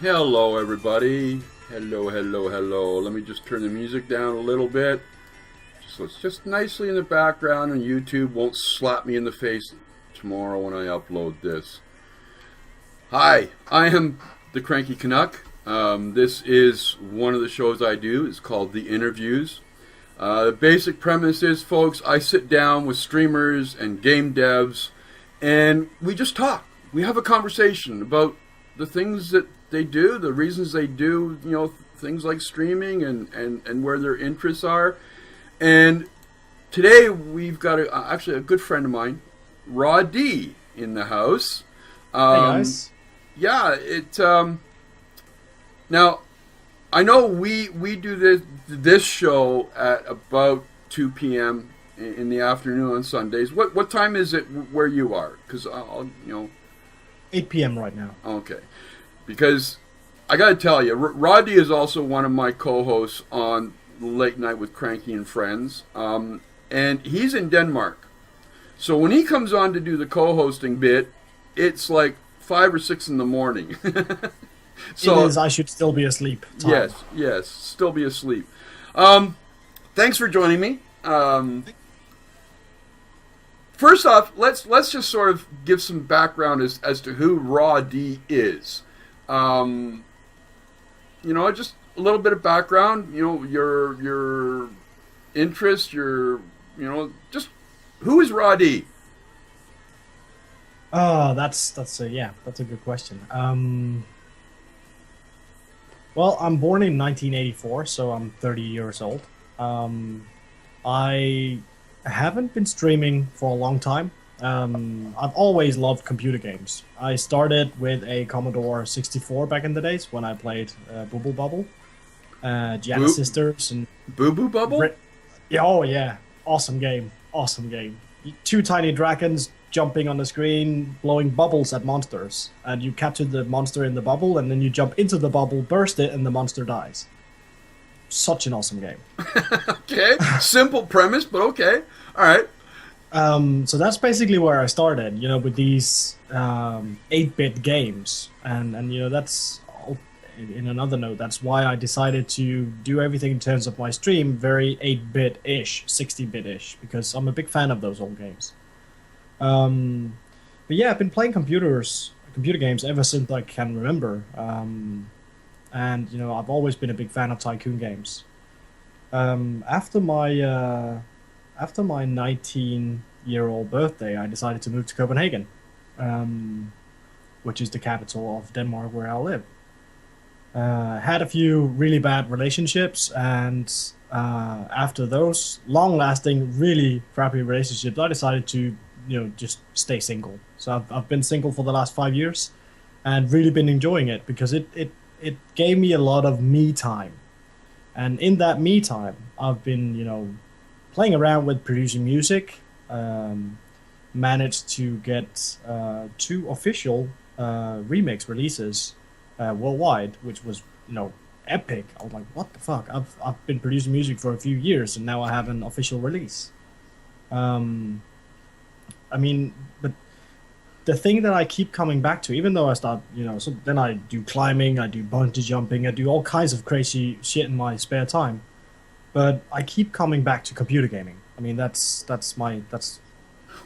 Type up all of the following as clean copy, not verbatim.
Hello, everybody. Hello, hello, hello. Let me just turn the music down a little bit so it's just nicely in the background and YouTube won't slap me in the face tomorrow when I upload this. Hi, I am the Cranky Canuck. This is one of the shows I do. It's called The Interviews. The basic premise is, folks, I sit down with streamers and game devs and we just talk. We have a conversation about the things that they do, the reasons they do, things like streaming and where their interests are. And today we've got actually a good friend of mine, Rawdee, in the house. Hey guys. Yeah, now I know we do this show at about 2 p.m. in the afternoon on Sundays. What time is it where you are? Because I'll 8 p.m. right now. Okay. Because I got to tell you, Rawdee is also one of my co-hosts on Late Night with Cranky and Friends, and he's in Denmark. So when he comes on to do the co-hosting bit, it's like 5 or 6 in the morning. So it is. I should still be asleep. Time. Yes, still be asleep. Thanks for joining me. First off, let's just sort of give some background as to who Rawdee is. Just a little bit of background. Your interest. Just who is Rawdee? Oh, that's a good question. Well, I'm born in 1984, so I'm 30 years old. I haven't been streaming for a long time. I've always loved computer games. I started with a Commodore 64 back in the days when I played Bubble Bubble, Gianna Sisters, and Boo Boo Bubble. Oh yeah, awesome game. Two tiny dragons jumping on the screen, blowing bubbles at monsters, and you capture the monster in the bubble, and then you jump into the bubble, burst it, and the monster dies. Such an awesome game. Okay, simple premise, but okay, all right. So that's basically where I started, with these 8-bit games, and that's in another note. That's why I decided to do everything in terms of my stream very 8-bit-ish, 60-bit-ish, because I'm a big fan of those old games. But yeah, I've been playing computer games ever since I can remember, and I've always been a big fan of tycoon games. After my 19-year-old birthday, I decided to move to Copenhagen, which is the capital of Denmark, where I live. Had a few really bad relationships, and after those long-lasting, really crappy relationships, I decided to just stay single. So I've been single for the last 5 years, and really been enjoying it because it gave me a lot of me time, and in that me time, I've been playing around with producing music. Managed to get 2 official remix releases worldwide, which was epic. I was like, what the fuck? I've been producing music for a few years, and now I have an official release. But the thing that I keep coming back to, even though I start, so then I do climbing, I do bungee jumping, I do all kinds of crazy shit in my spare time. But I keep coming back to computer gaming. I mean, that's.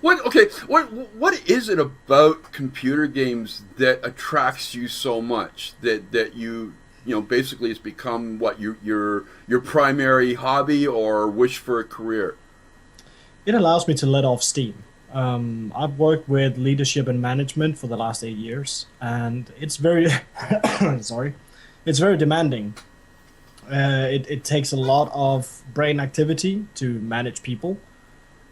What is it about computer games that attracts you so much that you basically it's become what your primary hobby or wish for a career? It allows me to let off steam. I've worked with leadership and management for the last 8 years, and it's very it's very demanding. It takes a lot of brain activity to manage people,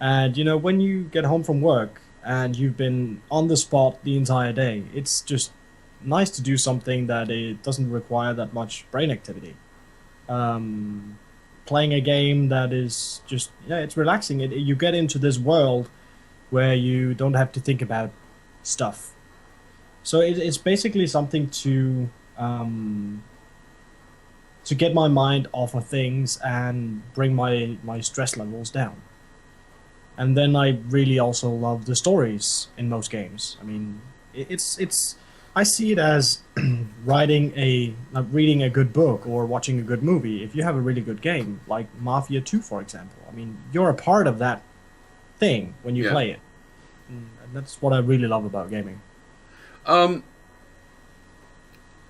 and when you get home from work and you've been on the spot the entire day, it's just nice to do something that it doesn't require that much brain activity. Playing a game that is just it's relaxing. You get into this world where you don't have to think about stuff. So it's basically something to get my mind off of things and bring my stress levels down. And then I really also love the stories in most games. I mean, it's I see it as reading a good book or watching a good movie. If you have a really good game, like Mafia 2, for example, I mean, you're a part of that thing when you Yeah. play it. And that's what I really love about gaming. Um,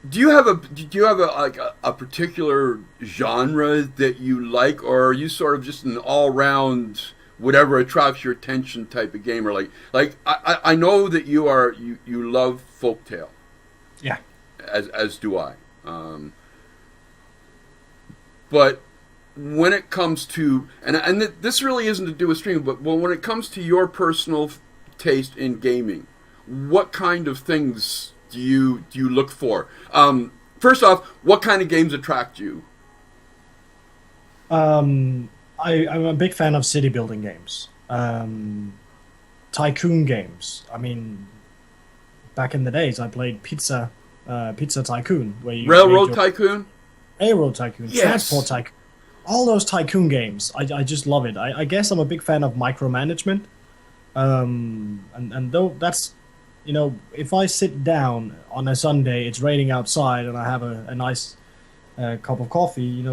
do you have a like a particular genre that you like, or are you sort of just an all round whatever attracts your attention type of gamer? I know that you love folktale, Yeah. as do I. Um, but when it comes to this really isn't to do with streaming, but when it comes to your personal taste in gaming, what kind of things do you look for? First off, what kind of games attract you? I'm a big fan of city building games, tycoon games. I mean, back in the days, I played Pizza Tycoon, where you made Railroad your Tycoon? Railroad Tycoon, Transport Yes. Tycoon, all those tycoon games. I just love it. I guess I'm a big fan of micromanagement. And though that's, if I sit down on a Sunday, it's raining outside, and I have a nice cup of coffee,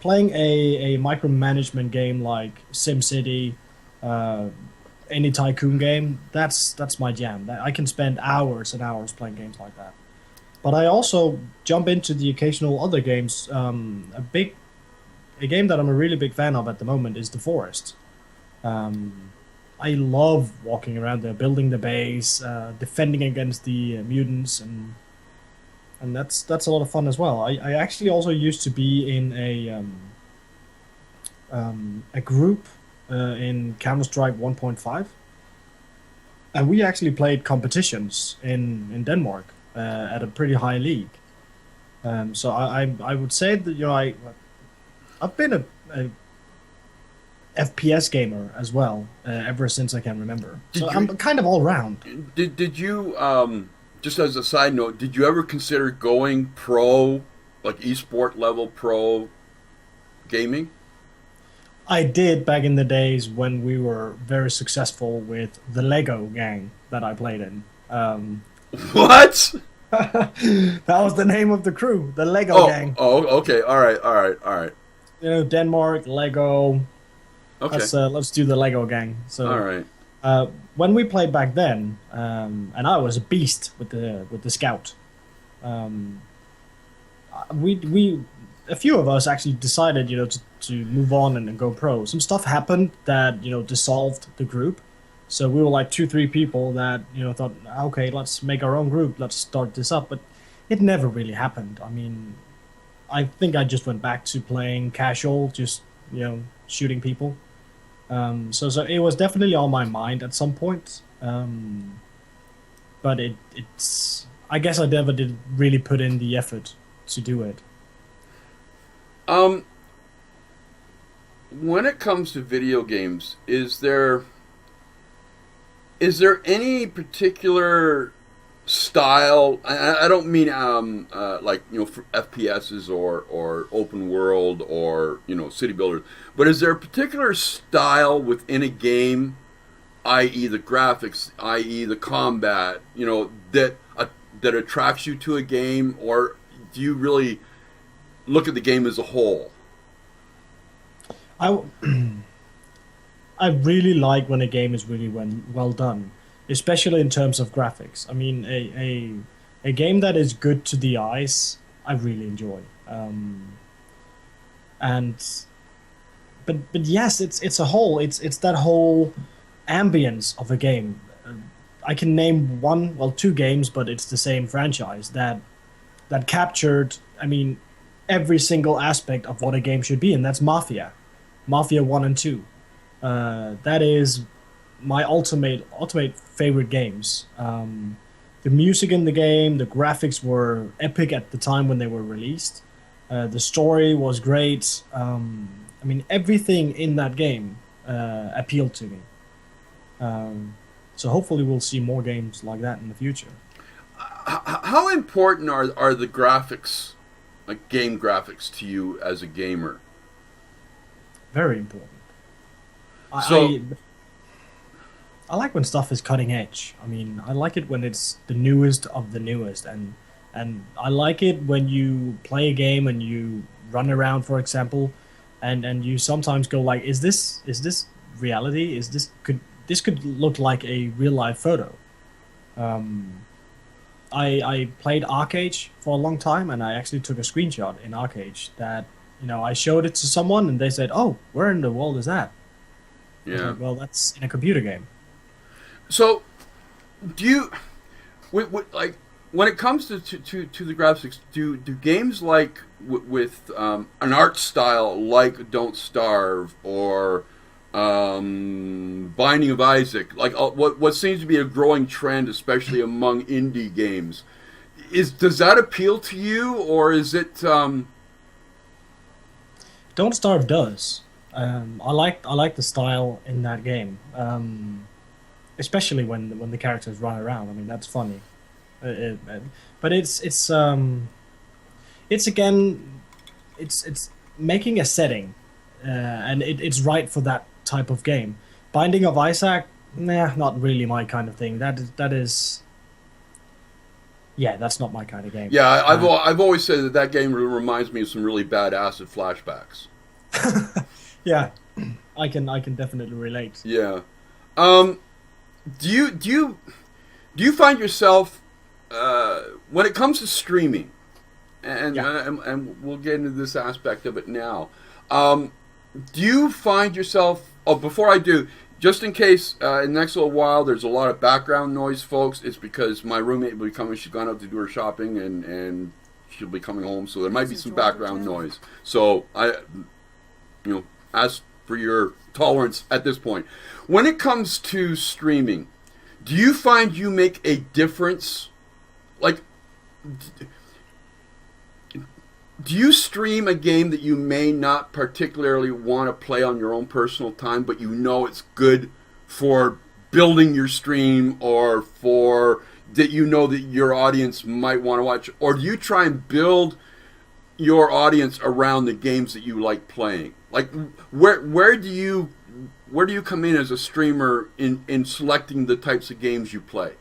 playing a micromanagement game like SimCity, uh, any tycoon game, that's my jam. I can spend hours and hours playing games like that. But I also jump into the occasional other games. A game that I'm a really big fan of at the moment is The Forest. Um, I love walking around there, building the base, defending against the mutants, and that's a lot of fun as well. I actually also used to be in a group in Counter Strike 1.5, and we actually played competitions in Denmark at a pretty high league. So I would say that I've been a FPS gamer as well ever since I can remember. So Did I'm you kind of all round. did you just as a side note, did you ever consider going pro, like esport level pro gaming? I did back in the days when we were very successful with the Lego gang that I played in. What? That was the name of the crew, the Lego Oh, gang. oh, okay. All right, all right, all right. Denmark, Lego. Okay, Let's do the Lego gang. all So right. when we played back then, and I was a beast with the scout. Um, we a few of us actually decided to move on and go pro. Some stuff happened that dissolved the group. So we were like 2-3 people that thought, okay, let's make our own group, let's start this up. But it never really happened. I mean, I think I just went back to playing casual, just shooting people. So it was definitely on my mind at some point. But it's I guess I never did really put in the effort to do it. Um, when it comes to video games, is there any particular style? I don't mean like for FPSs or open world or city builders, but is there a particular style within a game, i.e. the graphics, i.e. the combat, that attracts you to a game, or do you really look at the game as a whole? I I really like when a game is really well done, especially in terms of graphics. I mean, a game that is good to the eyes, I really enjoy. And but yes, it's a whole. It's that whole ambience of a game. I can name two games, but it's the same franchise that captured. I mean, every single aspect of what a game should be, and that's Mafia 1 and 2. That is my ultimate favorite games. The music in the game, the graphics were epic at the time when they were released. The story was great. I mean, everything in that game appealed to me. So hopefully we'll see more games like that in the future. How important are the graphics, like game graphics, to you as a gamer? Very important. So, I like when stuff is cutting edge. I mean, I like it when it's the newest of the newest, and I like it when you play a game and you run around, for example, and you sometimes go like, is this reality? Is this could look like a real life photo? Um, I played Arcade for a long time, and I actually took a screenshot in Arcade that I showed it to someone, and they said, "Oh, where in the world is that?" I was Yeah. like, "Well, that's in a computer game." So, do you, like, when it comes to the graphics, do games like with an art style like Don't Starve or Binding of Isaac, like what seems to be a growing trend, especially among indie games, does that appeal to you, or is it? Don't Starve does. I like the style in that game, especially when the characters run around. I mean, that's funny. But it's again it's making a setting, and it's right for that type of game. Binding of Isaac, nah, not really my kind of thing. That is yeah, that's not my kind of game. Yeah, I've always said that game reminds me of some really bad acid flashbacks. Yeah, I can definitely relate. Yeah. Do you find yourself when it comes to streaming, and, Yeah. and we'll get into this aspect of it now. Do you find yourself? Oh, before I do, just in case in the next little while there's a lot of background noise, folks. It's because my roommate will be coming. She's gone out to do her shopping, and she'll be coming home, so there might be some background noise. So ask for your tolerance at this point. When it comes to streaming, do you find you make a difference? Like, do you stream a game that you may not particularly want to play on your own personal time, but you know it's good for building your stream, or for that you know that your audience might want to watch? Or do you try and build your audience around the games that you like playing? Like, where do you come in as a streamer in selecting the types of games you play?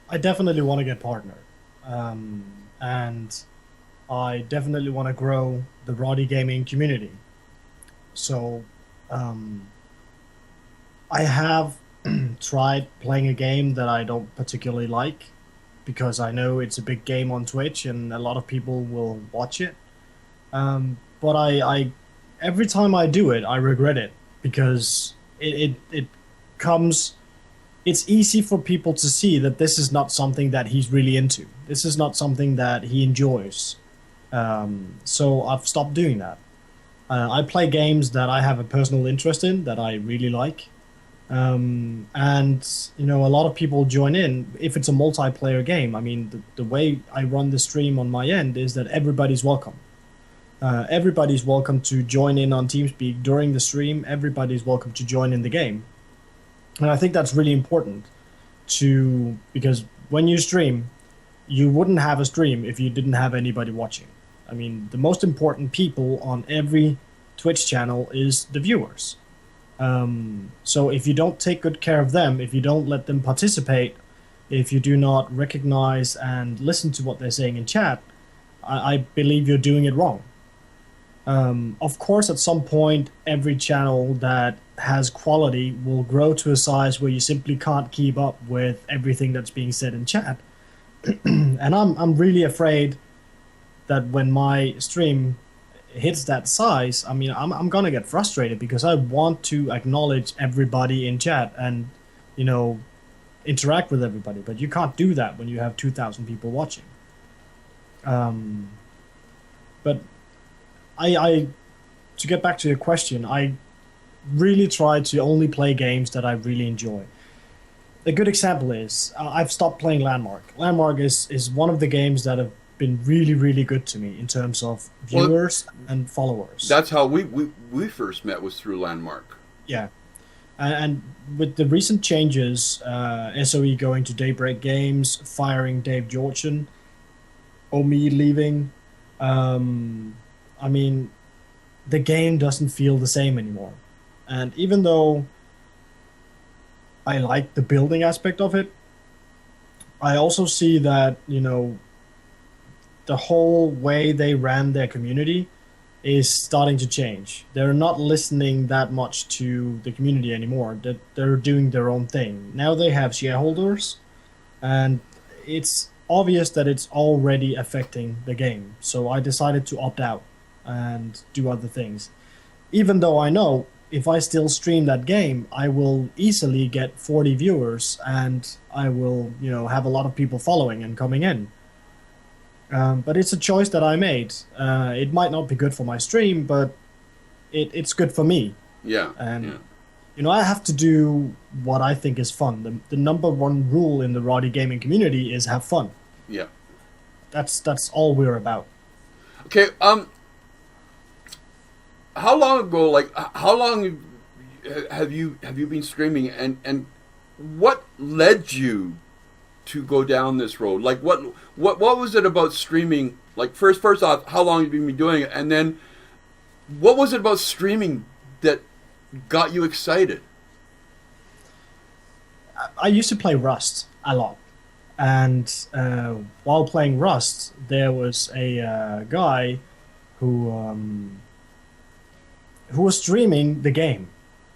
I definitely want to get partnered, and I definitely want to grow the Rawdee gaming community. So, I have tried playing a game that I don't particularly like, because I know it's a big game on Twitch and a lot of people will watch it. But I every time I do it, I regret it, because it comes. It's easy for people to see that this is not something that he's really into. This is not something that he enjoys. So I've stopped doing that. I play games that I have a personal interest in, that I really like. And a lot of people join in if it's a multiplayer game. I mean, the way I run the stream on my end is that everybody's welcome. Everybody's welcome to join in on TeamSpeak during the stream. Everybody's welcome to join in the game. And I think that's really important because when you stream, you wouldn't have a stream if you didn't have anybody watching. I mean, the most important people on every Twitch channel is the viewers. So if you don't take good care of them, if you don't let them participate, if you do not recognize and listen to what they're saying in chat, I believe you're doing it wrong. Of course, at some point, every channel that has quality will grow to a size where you simply can't keep up with everything that's being said in chat. And I'm really afraid that when my stream hits that size, I mean, I'm gonna get frustrated, because I want to acknowledge everybody in chat and interact with everybody, but you can't do that when you have 2,000 people watching. But I to get back to your question, I really try to only play games that I really enjoy. A good example is I've stopped playing Landmark. Landmark is one of the games that have been really, really good to me in terms of viewers and followers. That's how we first met, was through Landmark. Yeah. And with the recent changes, SOE going to Daybreak Games, firing Dave Georgian, Omi leaving, I mean, the game doesn't feel the same anymore. And even though I like the building aspect of it. I also see that, you know, the whole way they ran their community is starting to change. They're not listening that much to the community anymore. They're doing their own thing. Now they have shareholders, and it's obvious that it's already affecting the game. So I decided to opt out and do other things. Even though I know if I still stream that game, I will easily get 40 viewers and I will, you know, have a lot of people following and coming in. But it's a choice that I made. It might not be good for my stream, but it's good for me. Yeah. And yeah. you know, I have to do what I think is fun. The number one rule in the Rawdee gaming community is have fun. Yeah. That's all we're about. Okay. How long ago? Like, how long have you been streaming? And what led you to go down this road? Like, what was it about streaming? Like, first off, how long have you been doing it? And then, what was it about streaming that got you excited? I used to play Rust a lot, and while playing Rust, there was a guy who was streaming the game,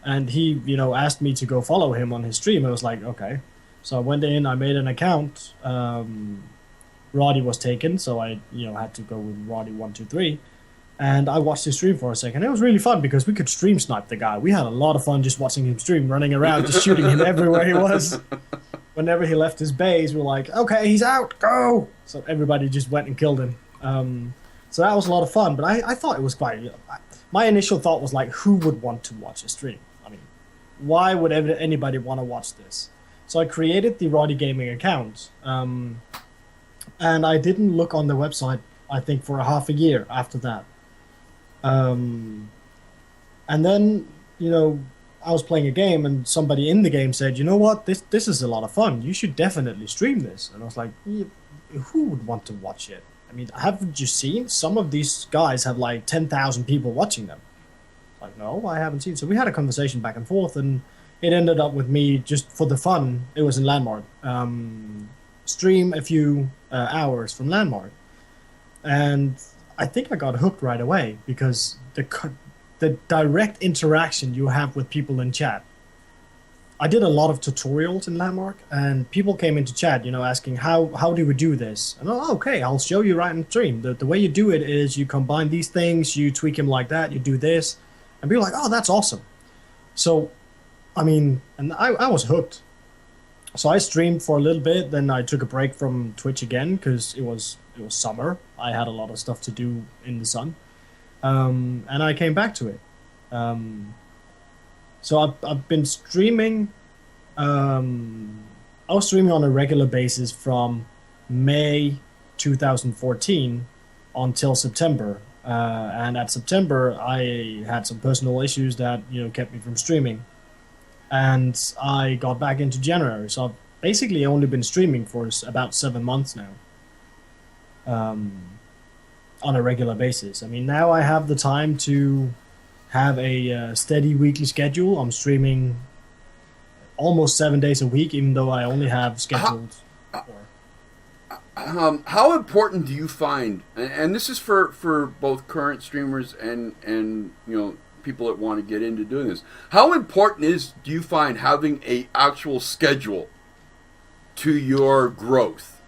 and he, you know, asked me to go follow him on his stream. I was like, okay. So I went in, I made an account. Rawdee was taken, so I, you know, had to go with Rawdee123. And I watched his stream for a second. It was really fun because we could stream snipe the guy. We had a lot of fun just watching him stream, running around, just shooting him everywhere he was. Whenever he left his base, we're like, okay, he's out, go! So everybody just went and killed him. So that was a lot of fun, but I thought it was quite... My initial thought was like, who would want to watch a stream? I mean, why would anybody want to watch this? So I created the Rawdee Gaming account, and I didn't look on the website, I think, for a half a year after that. And then, you know, I was playing a game and somebody in the game said, you know what, this is a lot of fun. You should definitely stream this. And I was like, who would want to watch it? I mean, haven't you seen? Some of these guys have like 10,000 people watching them. Like, no, I haven't seen. So we had a conversation back and forth, and it ended up with me just for the fun. It was in Landmark. Stream a few hours from Landmark. And I think I got hooked right away because the direct interaction you have with people in chat. I did a lot of tutorials in Landmark, and people came into chat, you know, asking how do we do this? And okay, I'll show you right in stream. The way you do it is you combine these things, you tweak them like that, you do this, and people are like, oh, that's awesome. So, I mean, and I was hooked. So I streamed for a little bit, then I took a break from Twitch again because it was summer. I had a lot of stuff to do in the sun, and I came back to it. So I've been streaming. I was streaming on a regular basis from May 2014 until September. And at September, I had some personal issues that, you know, kept me from streaming. And I got back into January. So I've basically only been streaming for about 7 months now. On a regular basis. I mean, now I have the time to have a steady weekly schedule. I'm streaming almost 7 days a week, even though I only have scheduled how important do you find, and this is for both current streamers and you know, people that want to get into doing this, how important do you find having a actual schedule to your growth?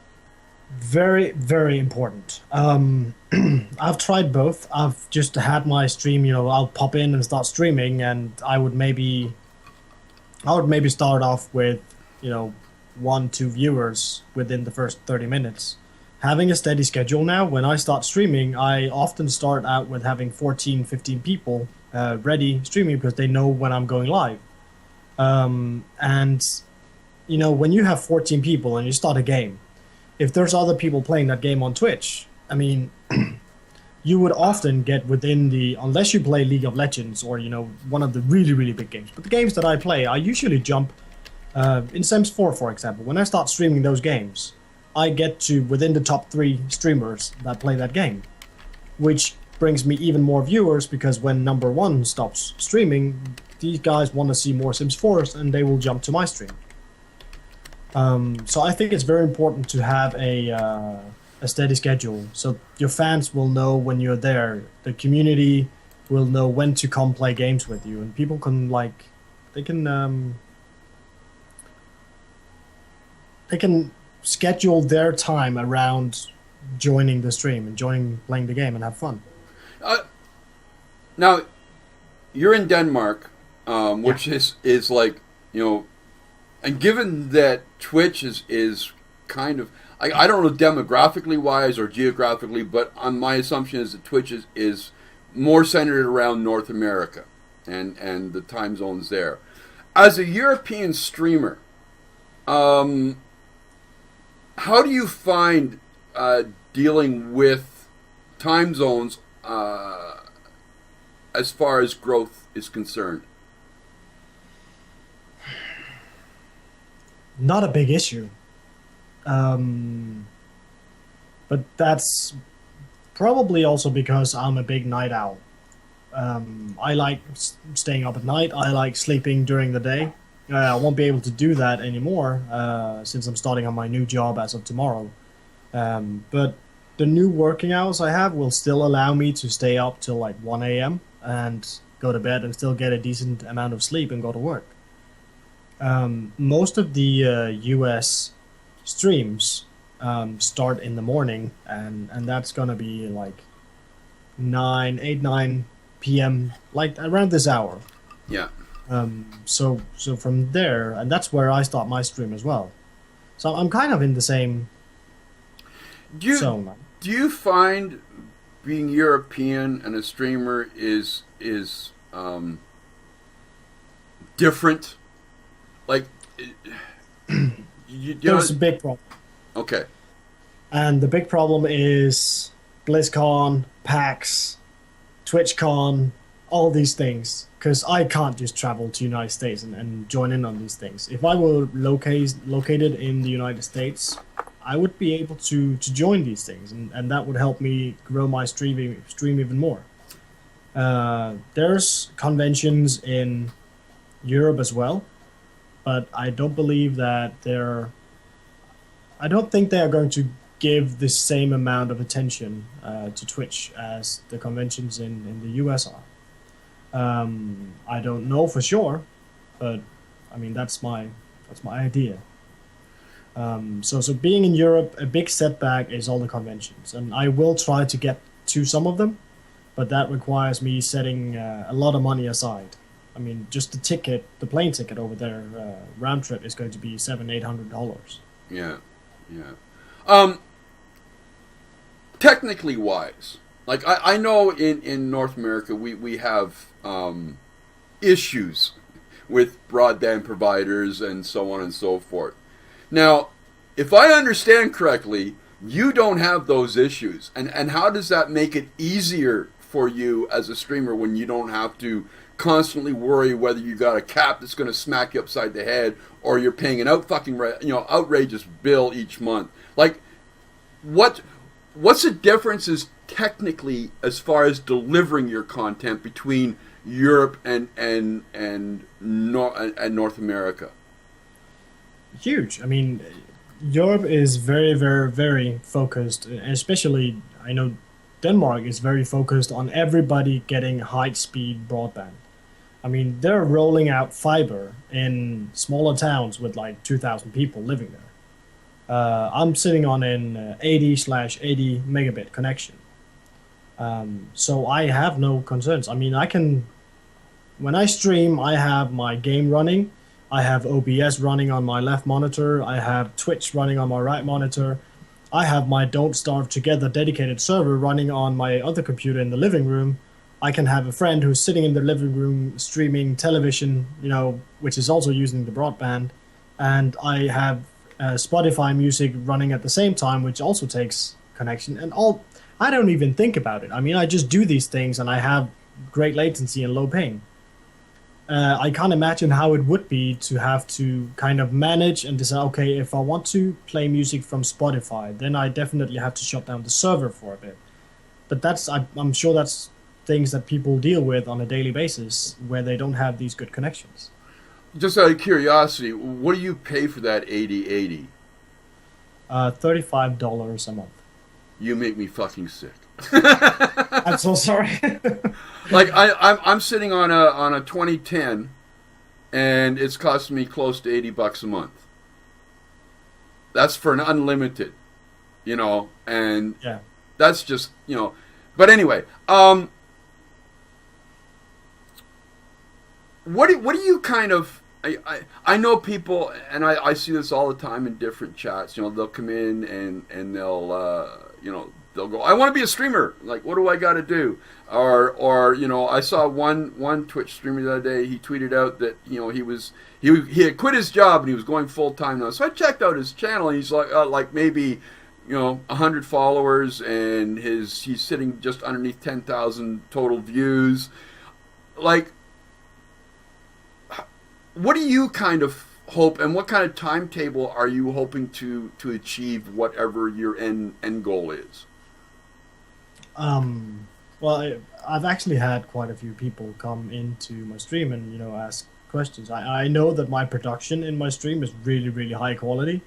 Very, very important. I've tried both. I've just had my stream, you know, I'll pop in and start streaming, and I would maybe start off with, you know, 1-2 viewers within the first 30 minutes. Having a steady schedule now, when I start streaming, I often start out with having 14, 15 people ready streaming because they know when I'm going live. And, you know, when you have 14 people and you start a game, if there's other people playing that game on Twitch, I mean, you would often get within unless you play League of Legends or, you know, one of the really, really big games. But the games that I play, I usually jump, in Sims 4, for example, when I start streaming those games, I get to within the top 3 streamers that play that game, which brings me even more viewers because when number 1 stops streaming, these guys want to see more Sims 4s, and they will jump to my stream. So I think it's very important to have a steady schedule, so your fans will know when you're there. The community will know when to come play games with you, and people can they can schedule their time around joining the stream and playing the game and have fun. Now, you're in Denmark, which is like, and given that Twitch is kind of, I don't know demographically wise or geographically, but on my assumption is that Twitch is more centered around North America and the time zones there. As a European streamer, how do you find dealing with time zones as far as growth is concerned? Not a big issue. But that's probably also because I'm a big night owl. I like staying up at night. I like sleeping during the day. I won't be able to do that anymore since I'm starting on my new job as of tomorrow. But the new working hours I have will still allow me to stay up till like 1 a.m. and go to bed and still get a decent amount of sleep and go to work. Most of the US streams start in the morning, and that's gonna be like 9 p.m. like around this hour. Yeah. So from there, and that's where I start my stream as well. So I'm kind of in the same zone. Do you find being European and a streamer is different? Like, there's a big problem. Okay. And the big problem is BlizzCon, PAX, TwitchCon, all these things. Because I can't just travel to the United States and join in on these things. If I were located in the United States, I would be able to join these things, and that would help me grow my stream even more. There's conventions in Europe as well, but I don't believe that I don't think they are going to give the same amount of attention to Twitch as the conventions in the US are. I don't know for sure, but I mean that's my idea. So being in Europe, a big setback is all the conventions, and I will try to get to some of them, but that requires me setting a lot of money aside. I mean, just the plane ticket over there, round trip is going to be $700-800. Yeah. Technically wise, like I know in North America we have issues with broadband providers and so on and so forth. Now, if I understand correctly, you don't have those issues, and how does that make it easier for you as a streamer when you don't have to constantly worry whether you got a cap that's going to smack you upside the head or you're paying an outrageous bill each month? Like, what's the differences technically as far as delivering your content between Europe and North America? Huge. I mean, Europe is very, very, very focused, and especially I know Denmark is very focused on everybody getting high-speed broadband. I mean, they're rolling out fiber in smaller towns with like 2,000 people living there. I'm sitting on an 80/80 megabit connection. So I have no concerns. I mean, when I stream, I have my game running. I have OBS running on my left monitor. I have Twitch running on my right monitor. I have my Don't Starve Together dedicated server running on my other computer in the living room. I can have a friend who's sitting in the living room streaming television, which is also using the broadband. And I have Spotify music running at the same time, which also takes connection. And I don't even think about it. I mean, I just do these things and I have great latency and low ping. I can't imagine how it would be to have to kind of manage and decide, okay, if I want to play music from Spotify, then I definitely have to shut down the server for a bit. But I'm sure that's things that people deal with on a daily basis where they don't have these good connections. Just out of curiosity, what do you pay for that 8080? $35 a month. You make me fucking sick. I'm so sorry. Like I'm sitting on a 2010, and it's costing me close to $80 a month. That's for an unlimited, and Yeah. that's just But anyway, what do you kind of? I know people, and I see this all the time in different chats. They'll come in and they'll go, I want to be a streamer. Like, what do I got to do? Or I saw one Twitch streamer the other day. He tweeted out that he had quit his job and he was going full time now. So I checked out his channel, and he's like maybe 100 followers, and he's sitting just underneath 10,000 total views. Like, what do you kind of hope, and what kind of timetable are you hoping to achieve whatever your end goal is? Well, I've actually had quite a few people come into my stream and ask questions. I know that my production in my stream is really, really high quality.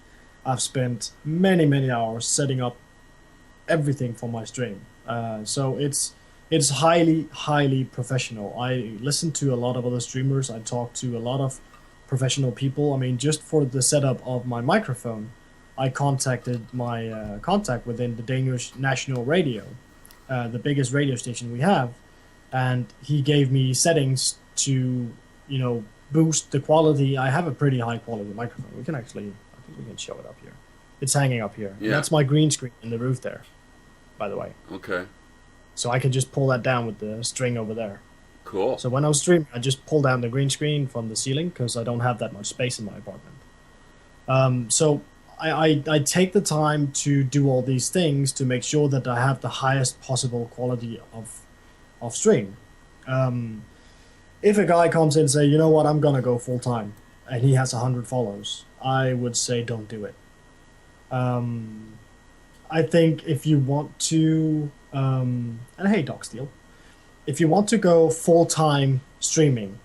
I've spent many hours setting up everything for my stream, so it's highly professional. I listen to a lot of other streamers. I talk to a lot of professional people. I mean, just for the setup of my microphone, I contacted my contact within the Danish national radio, the biggest radio station we have, and he gave me settings to boost the quality. I have a pretty high quality microphone. I think we can show it up here. It's hanging up here. Yeah. That's my green screen in the roof there, by the way. Okay. So I can just pull that down with the string over there. Cool. So when I'm streaming, I just pull down the green screen from the ceiling because I don't have that much space in my apartment. So I take the time to do all these things to make sure that I have the highest possible quality of stream. If a guy comes in and say, you know what, I'm going to go full time, and he has 100 follows, I would say don't do it. I think if you want to... and hey, Doc Steel. If you want to go full-time streaming,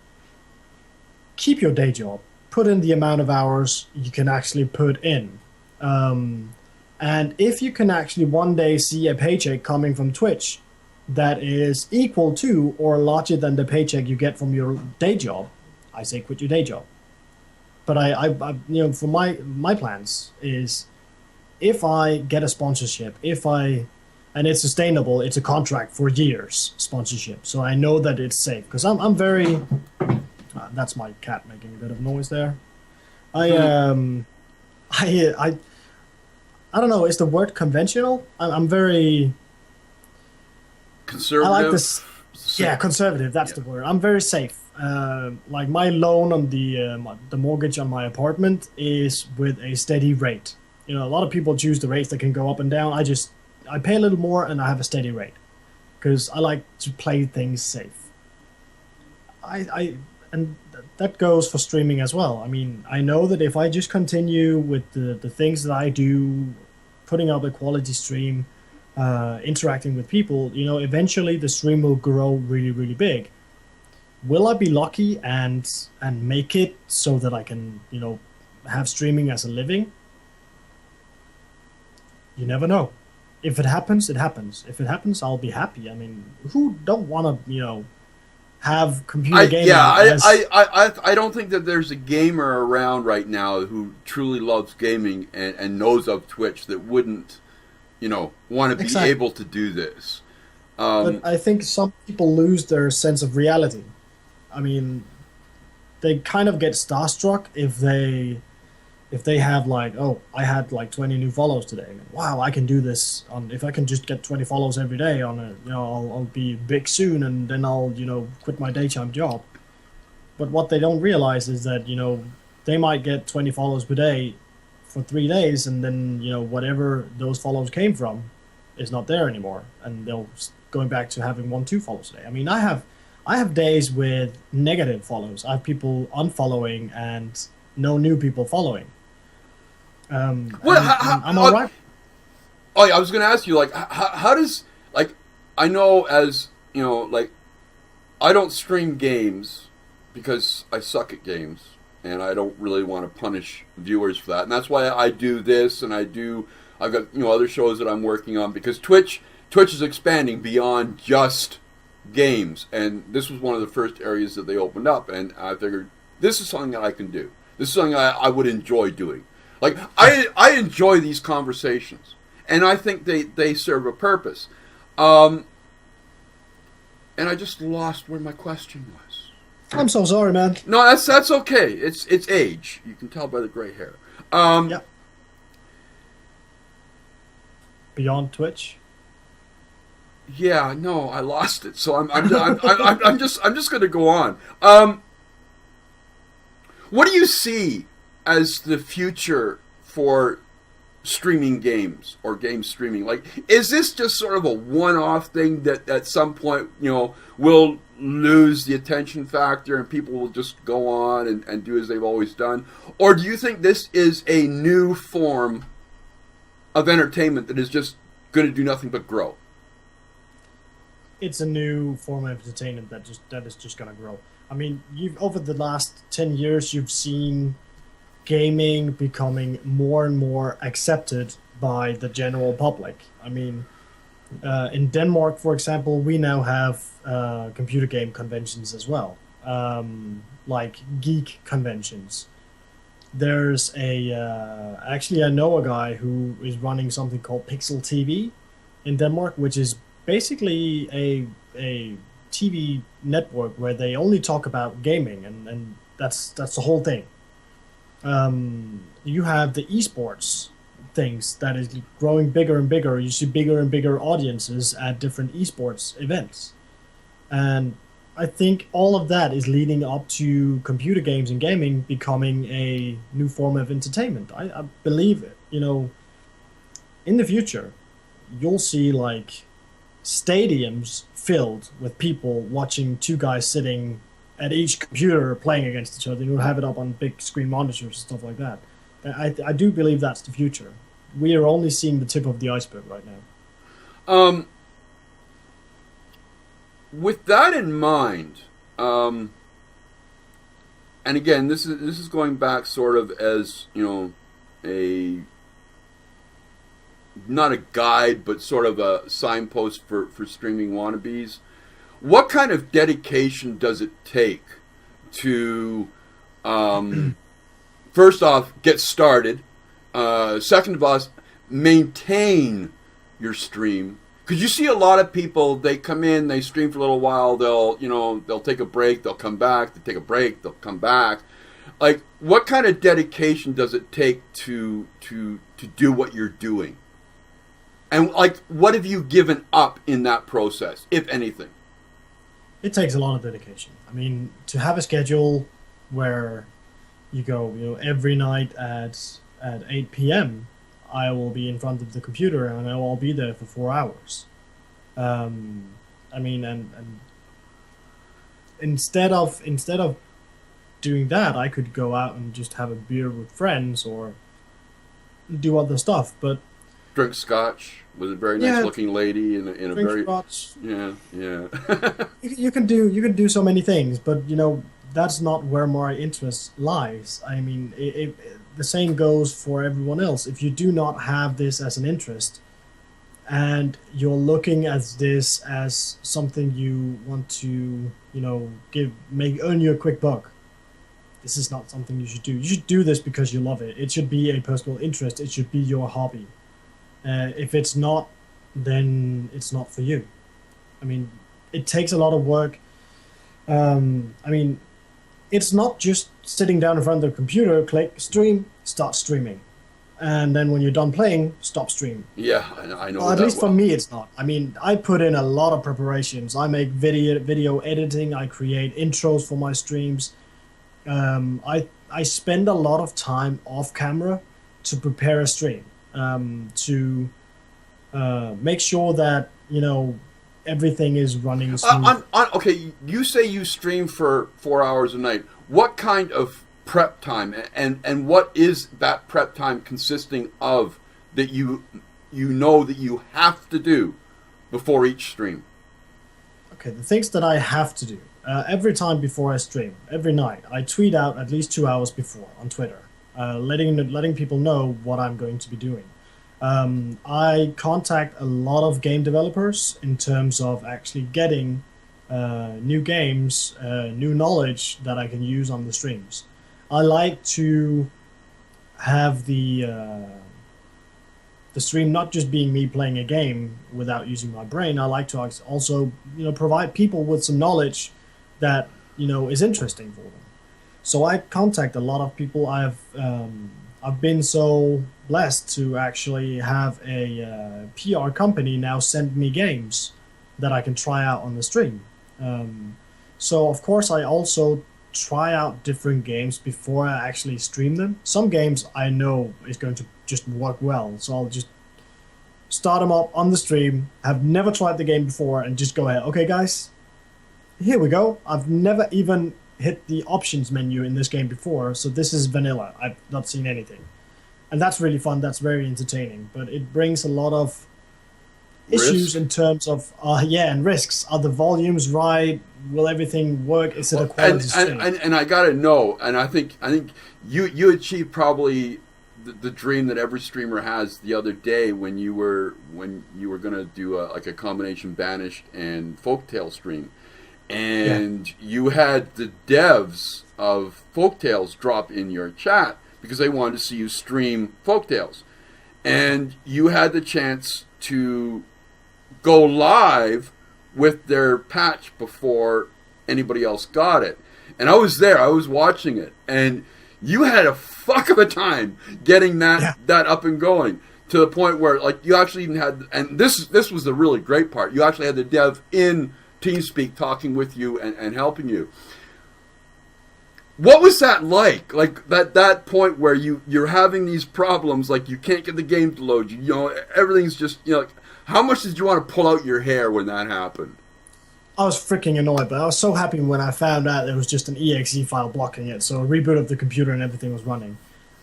keep your day job. Put in the amount of hours you can actually put in. And if you can actually one day see a paycheck coming from Twitch that is equal to or larger than the paycheck you get from your day job, I say quit your day job. But I for my plans is, if I get a sponsorship, and it's sustainable, it's a contract for years sponsorship, so I know that it's safe. Because I'm very... that's my cat making a bit of noise there. I don't know, is the word conventional? I'm very... Conservative? I like this... Yeah, conservative, that's the word. I'm very safe. Like, my loan on the mortgage on my apartment is with a steady rate. A lot of people choose the rates that can go up and down. I pay a little more and I have a steady rate because I like to play things safe. And that goes for streaming as well. I mean, I know that if I just continue with the things that I do, putting up a quality stream, interacting with people, eventually the stream will grow really, really big. Will I be lucky and make it so that I can, have streaming as a living? You never know. If it happens, it happens. If it happens, I'll be happy. I mean, who don't want to, have computer gaming? Yeah, I don't think that there's a gamer around right now who truly loves gaming and knows of Twitch that wouldn't, want to be able to do this. But I think some people lose their sense of reality. I mean, they kind of get starstruck if they have like, oh, I had like 20 new follows today. Wow, I can do this. If I can just get 20 follows every day on it, I'll be big soon, and then I'll, quit my daytime job. But what they don't realize is that, they might get 20 follows per day for 3 days, and then, whatever those follows came from is not there anymore, and they'll going back to having 1-2 follows a day. I mean, I have days with negative follows. I have people unfollowing and no new people following. I'm all right. Oh, yeah, I was going to ask you, like, how does, like, I know as like, I don't stream games because I suck at games, and I don't really want to punish viewers for that. And that's why I do this, and I've got, other shows that I'm working on, because Twitch is expanding beyond just games, and this was one of the first areas that they opened up, and I figured this is something that I can do. This is something I would enjoy doing. Like, I enjoy these conversations, and I think they serve a purpose. And I just lost where my question was. I'm so sorry, man. No, that's okay. It's age. You can tell by the gray hair. Yeah. Beyond Twitch. Yeah, no, I lost it. So I'm just going to go on. What do you see as the future for streaming games or game streaming? Like, is this just sort of a one-off thing that at some point, will lose the attention factor and people will just go on and do as they've always done? Or do you think this is a new form of entertainment that is just going to do nothing but grow? It's a new form of entertainment that is just going to grow. I mean, over the last 10 years, you've seen gaming becoming more and more accepted by the general public. I mean, in Denmark, for example, we now have computer game conventions as well, like geek conventions. There's actually I know a guy who is running something called Pixel TV in Denmark, which is basically a TV network where they only talk about gaming, and that's the whole thing. You have the esports things that is growing bigger and bigger. You see bigger and bigger audiences at different esports events, and I think all of that is leading up to computer games and gaming becoming a new form of entertainment. I believe it. In the future, you'll see like stadiums filled with people watching two guys sitting at each computer playing against each other. You'll have it up on big screen monitors and stuff like that. I do believe that's the future. We are only seeing the tip of the iceberg right now. With that in mind, and again, this is going back sort of as not a guide, but sort of a signpost for streaming wannabes. What kind of dedication does it take to, first off, get started? Second of all, maintain your stream. Because you see a lot of people, they come in, they stream for a little while, they'll take a break, they'll come back, they take a break, they'll come back. Like, what kind of dedication does it take to do what you're doing? And, like, what have you given up in that process, if anything? It takes a lot of dedication. I mean, to have a schedule where you go, every night at 8 p.m., I will be in front of the computer and I will be there for 4 hours. I mean, and instead of doing that, I could go out and just have a beer with friends or do other stuff. But drink scotch with a very nice looking lady in a very scotch. Yeah. you can do so many things, but that's not where my interest lies. I mean, the same goes for everyone else. If you do not have this as an interest, and you're looking at this as something you want to, earn you a quick buck, this is not something you should do. You should do this because you love it. It should be a personal interest. It should be your hobby. If it's not, then it's not for you. I mean, it takes a lot of work. It's not just sitting down in front of the computer, click stream, start streaming. And then when you're done playing, stop stream. Yeah, I know. Well, at least for me, it's not. I mean, I put in a lot of preparations. I make video editing. I create intros for my streams. I spend a lot of time off camera to prepare a stream. To make sure that, everything is running smooth. Okay, you say you stream for 4 hours a night. What kind of prep time and what is that prep time consisting of that you that you have to do before each stream? Okay, the things that I have to do every time before I stream, every night, I tweet out at least 2 hours before on Twitter, letting people know what I'm going to be doing. I contact a lot of game developers in terms of actually getting new games, new knowledge that I can use on the streams. I like to have the stream not just being me playing a game without using my brain. I like to also, provide people with some knowledge that, is interesting for them. So I contact a lot of people. I've been so blessed to actually have a PR company now send me games that I can try out on the stream. So of course I also try out different games before I actually stream them. Some games I know is going to just work well, so I'll just start them up on the stream. Have never tried the game before and just go ahead. Okay, guys, here we go. I've never even hit the options menu in this game before, so this is vanilla. I've not seen anything, and that's really fun. That's very entertaining, but it brings a lot of issues in terms of and risks. Are the volumes right? Will everything work? Is it a quality stream? And I gotta know, and I think you achieved probably the dream that every streamer has the other day when you were gonna do like a combination Banished and Folktale stream, and you had the devs of Folktales drop in your chat because they wanted to see you stream Folktales, and you had the chance to go live with their patch before anybody else got it. And I was there, I was watching it, and you had a fuck of a time getting that up and going, to the point where like you actually even had, and this was the really great part, you actually had the dev in TeamSpeak talking with you and helping you. What was that like? Like that point where you're having these problems, like you can't get the game to load, everything's just, like, how much did you want to pull out your hair when that happened? I was freaking annoyed, but I was so happy when I found out there was just an exe file blocking it, so a reboot of the computer and everything was running.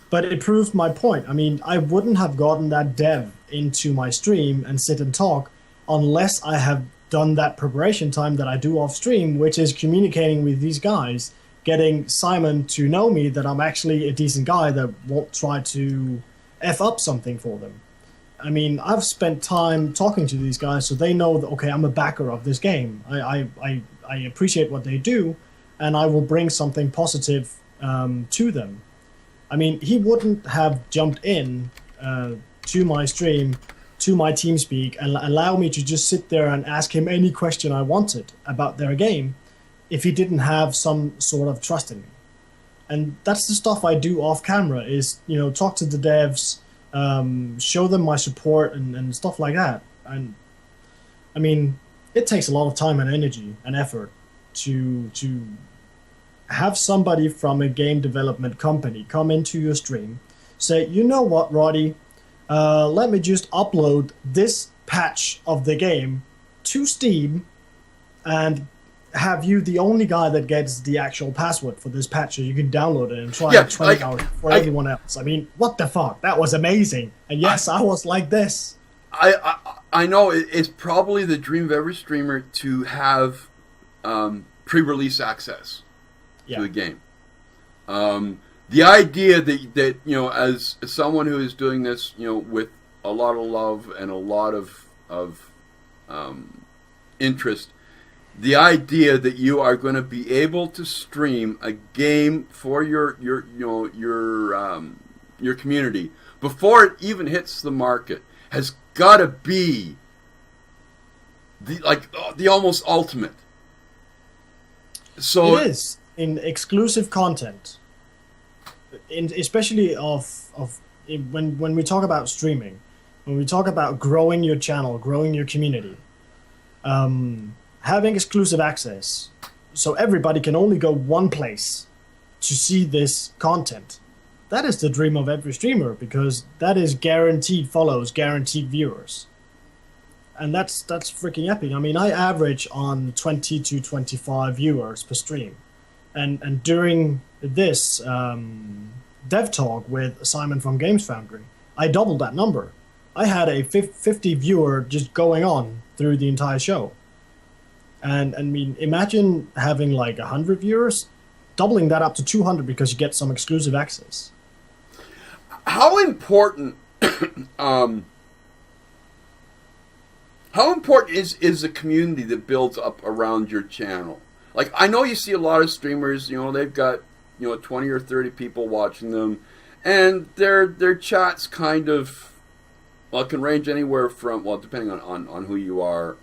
But it proved my point. I mean, I wouldn't have gotten that dev into my stream and sit and talk unless I have done that preparation time that I do off stream, which is communicating with these guys, getting Simon to know me, that I'm actually a decent guy that won't try to F up something for them. I mean, I've spent time talking to these guys so they know that, okay, I'm a backer of this game. I appreciate what they do, and I will bring something positive to them. I mean, he wouldn't have jumped in to my stream, to my TeamSpeak, and allow me to just sit there and ask him any question I wanted about their game if he didn't have some sort of trust in me. And that's the stuff I do off camera, is, talk to the devs, show them my support and stuff like that. And I mean, it takes a lot of time and energy and effort to have somebody from a game development company come into your stream, say, you know what, Rawdee, let me just upload this patch of the game to Steam and have you the only guy that gets the actual password for this patch, so you can download it and try it 20 hours for everyone else. I mean, what the fuck? That was amazing. And yes, I was like this. I know it's probably the dream of every streamer to have pre-release access to a game. The idea that as someone who is doing this, with a lot of love and a lot of interest, the idea that you are going to be able to stream a game for your community before it even hits the market has got to be the almost ultimate. So it is in exclusive content, especially when we talk about streaming, when we talk about growing your channel, growing your community. Having exclusive access, so everybody can only go one place to see this content. That is the dream of every streamer, because that is guaranteed follows, guaranteed viewers. And that's freaking epic. I mean, I average on 20 to 25 viewers per stream. And during this dev talk with Simon from Games Foundry, I doubled that number. I had a 50 viewer just going on through the entire show. And I mean, imagine having like 100 viewers, doubling that up to 200 because you get some exclusive access. How important, um, how important is the community that builds up around your channel? Like, I know you see a lot of streamers, they've got, 20 or 30 people watching them, and their chats kind of, well, it can range anywhere from, well, depending on who you are.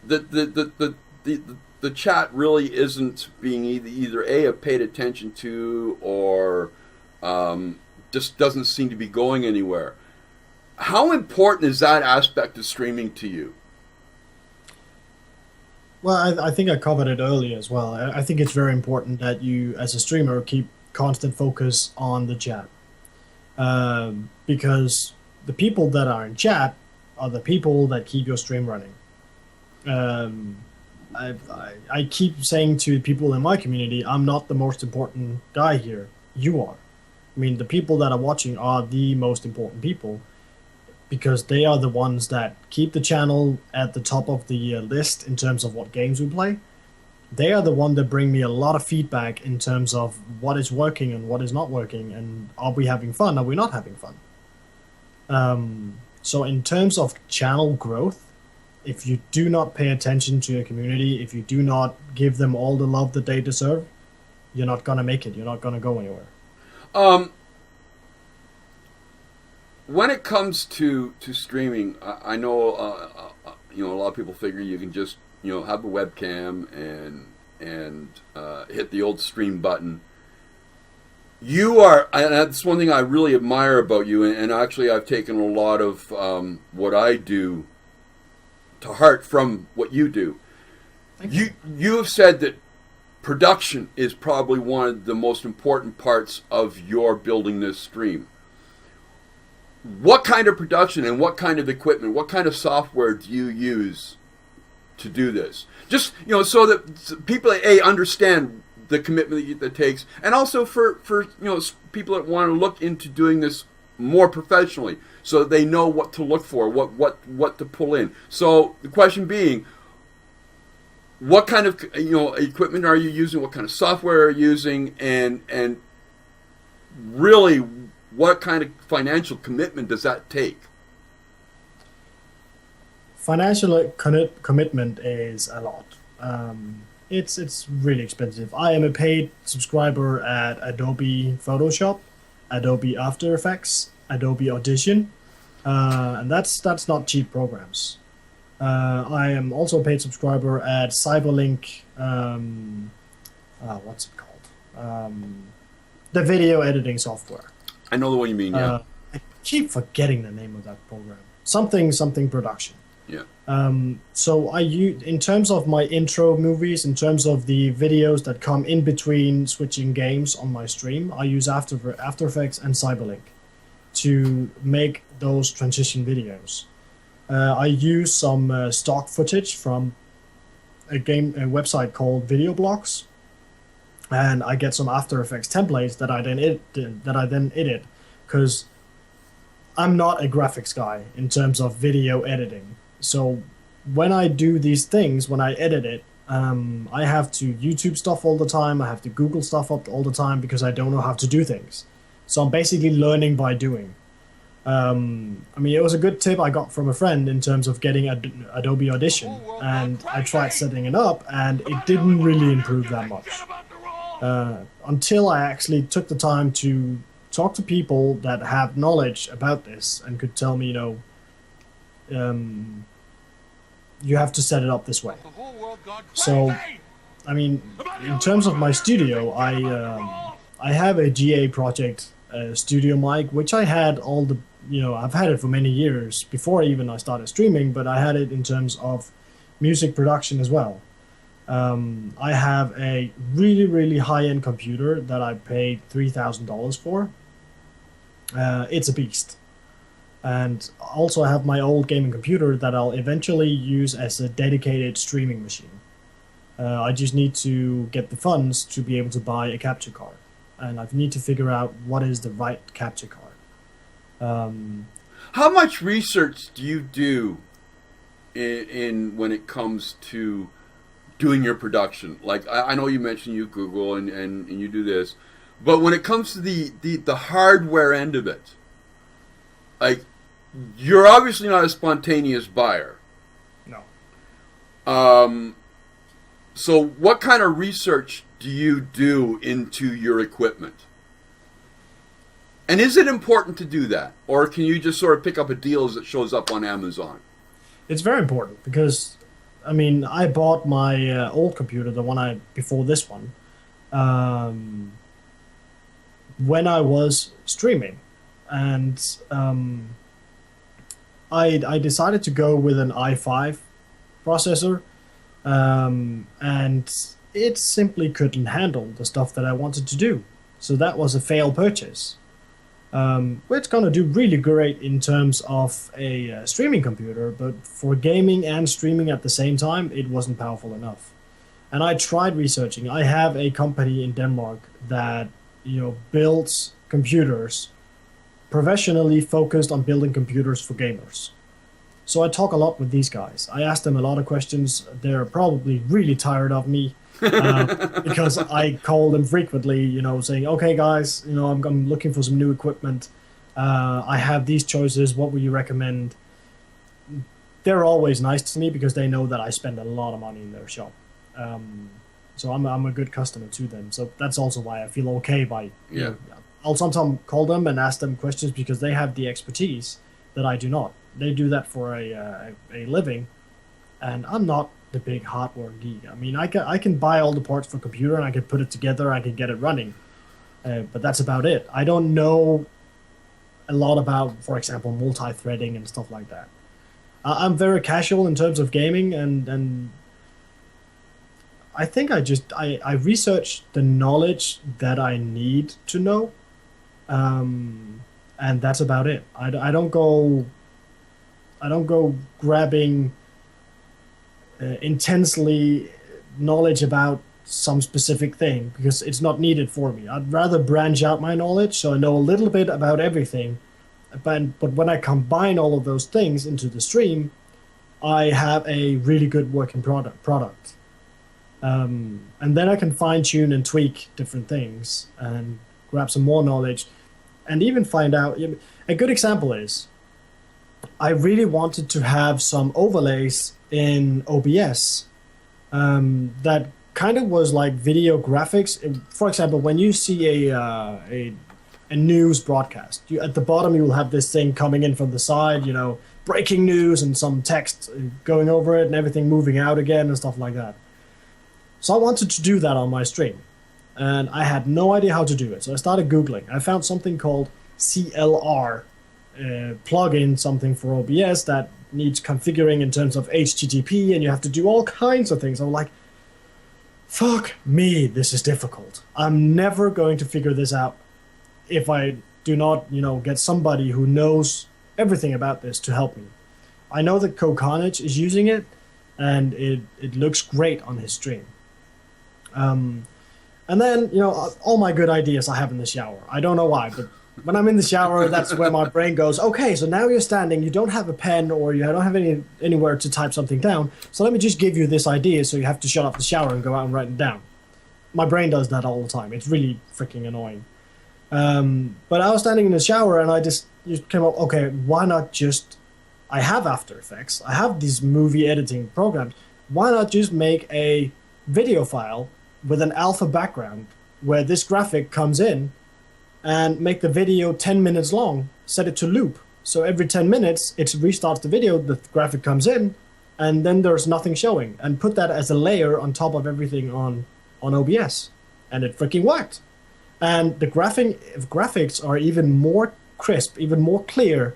The chat really isn't being either A, paid attention to, or just doesn't seem to be going anywhere. How important is that aspect of streaming to you? Well, I think I covered it earlier as well. I think it's very important that you, as a streamer, keep constant focus on the chat. Because the people that are in chat are the people that keep your stream running. I keep saying to people in my community, I'm not the most important guy here. You are. I mean, the people that are watching are the most important people because they are the ones that keep the channel at the top of the list in terms of what games we play. They are the one that bring me a lot of feedback in terms of what is working and what is not working, and are we having fun, are we not having fun. So in terms of channel growth, if you do not pay attention to your community, if you do not give them all the love that they deserve, you're not going to make it. You're not going to go anywhere. When it comes to streaming, I know a lot of people figure you can just have a webcam and hit the old stream button. You are, and that's one thing I really admire about you, and actually I've taken a lot of what I do to heart from what you do. You have said that production is probably one of the most important parts of your building this stream. What kind of production and what kind of equipment, what kind of software do you use to do this? Just, so that people, understand the commitment that takes, and also for people that want to look into doing this more professionally, so that they know what to look for, what to pull in. So the question being, what kind of equipment are you using? What kind of software are you using? And really, what kind of financial commitment does that take? Financial commitment is a lot. It's really expensive. I am a paid subscriber at Adobe Photoshop, Adobe After Effects, Adobe Audition, and that's not cheap programs. I am also a paid subscriber at Cyberlink. What's it called? The video editing software. I know the one you mean. Yeah. I keep forgetting the name of that program. Something production. Yeah. So I use, in terms of my intro movies, in terms of the videos that come in between switching games on my stream, I use After Effects and Cyberlink to make those transition videos. I use some stock footage from a website called Video Blocks, and I get some After Effects templates that I then edit, because I'm not a graphics guy in terms of video editing. So when I do these things, when I edit it, I have to YouTube stuff all the time. I have to Google stuff up all the time because I don't know how to do things. So I'm basically learning by doing. I mean, it was a good tip I got from a friend in terms of getting Adobe Audition, and I tried setting it up, and it didn't really improve that much. Until I actually took the time to talk to people that have knowledge about this and could tell me, you have to set it up this way. So, I mean, in terms of my studio, I have a GA Project studio mic, which I had I've had it for many years before even I started streaming, but I had it in terms of music production as well. I have a really, really high-end computer that I paid $3,000 for. It's a beast. And also I have my old gaming computer that I'll eventually use as a dedicated streaming machine. I just need to get the funds to be able to buy a capture card. And I need to figure out what is the right capture card. How much research do you do in when it comes to doing your production? Like I know you mentioned you Google and you do this, but when it comes to the hardware end of it, like you're obviously not a spontaneous buyer. No. So what kind of research do you do into your equipment? And is it important to do that? Or can you just sort of pick up a deal as it shows up on Amazon? It's very important because, I mean, I bought my old computer, the one before this one, when I was streaming. And I decided to go with an i5 processor, and it simply couldn't handle the stuff that I wanted to do. So that was a failed purchase. It's going to do really great in terms of a streaming computer, but for gaming and streaming at the same time, it wasn't powerful enough. And I tried researching. I have a company in Denmark that builds computers, professionally focused on building computers for gamers. So I talk a lot with these guys. I ask them a lot of questions. They're probably really tired of me. Because I call them frequently, saying, okay, guys, I'm looking for some new equipment. I have these choices. What would you recommend? They're always nice to me because they know that I spend a lot of money in their shop. So I'm a good customer to them. So that's also why I feel okay by, I'll sometimes call them and ask them questions because they have the expertise that I do not. They do that for a living, and I'm not the big hardware geek. I mean, I can buy all the parts for a computer and I can put it together, I can get it running, but that's about it. I don't know a lot about, for example, multi-threading and stuff like that. I'm very casual in terms of gaming, and I think I research the knowledge that I need to know, and that's about it. I don't go grabbing intensely knowledge about some specific thing because it's not needed for me. I'd rather branch out my knowledge so I know a little bit about everything, but when I combine all of those things into the stream, I have a really good working product. And then I can fine-tune and tweak different things and grab some more knowledge and even find out. A good example is I really wanted to have some overlays in OBS that kind of was like video graphics. For example, when you see a news broadcast, at the bottom you will have this thing coming in from the side, breaking news and some text going over it and everything moving out again and stuff like that. So I wanted to do that on my stream, and I had no idea how to do it. So I started Googling. I found something called CLR plugin, something for OBS that needs configuring in terms of HTTP, and you have to do all kinds of things. I'm like, fuck me, this is difficult. I'm never going to figure this out if I do not, get somebody who knows everything about this to help me. I know that Carnage is using it, and it looks great on his stream. And then, all my good ideas I have in the shower. I don't know why, but when I'm in the shower, that's where my brain goes, okay, so now you're standing, you don't have a pen or you don't have anywhere to type something down, so let me just give you this idea so you have to shut off the shower and go out and write it down. My brain does that all the time. It's really freaking annoying. But I was standing in the shower and I just came up, okay, why not just, I have After Effects, I have these movie editing programs, why not just make a video file with an alpha background where this graphic comes in and make the video 10 minutes long, set it to loop. So every 10 minutes, it restarts the video, the graphic comes in, and then there's nothing showing. And put that as a layer on top of everything on OBS. And it freaking worked. And the graphics are even more crisp, even more clear,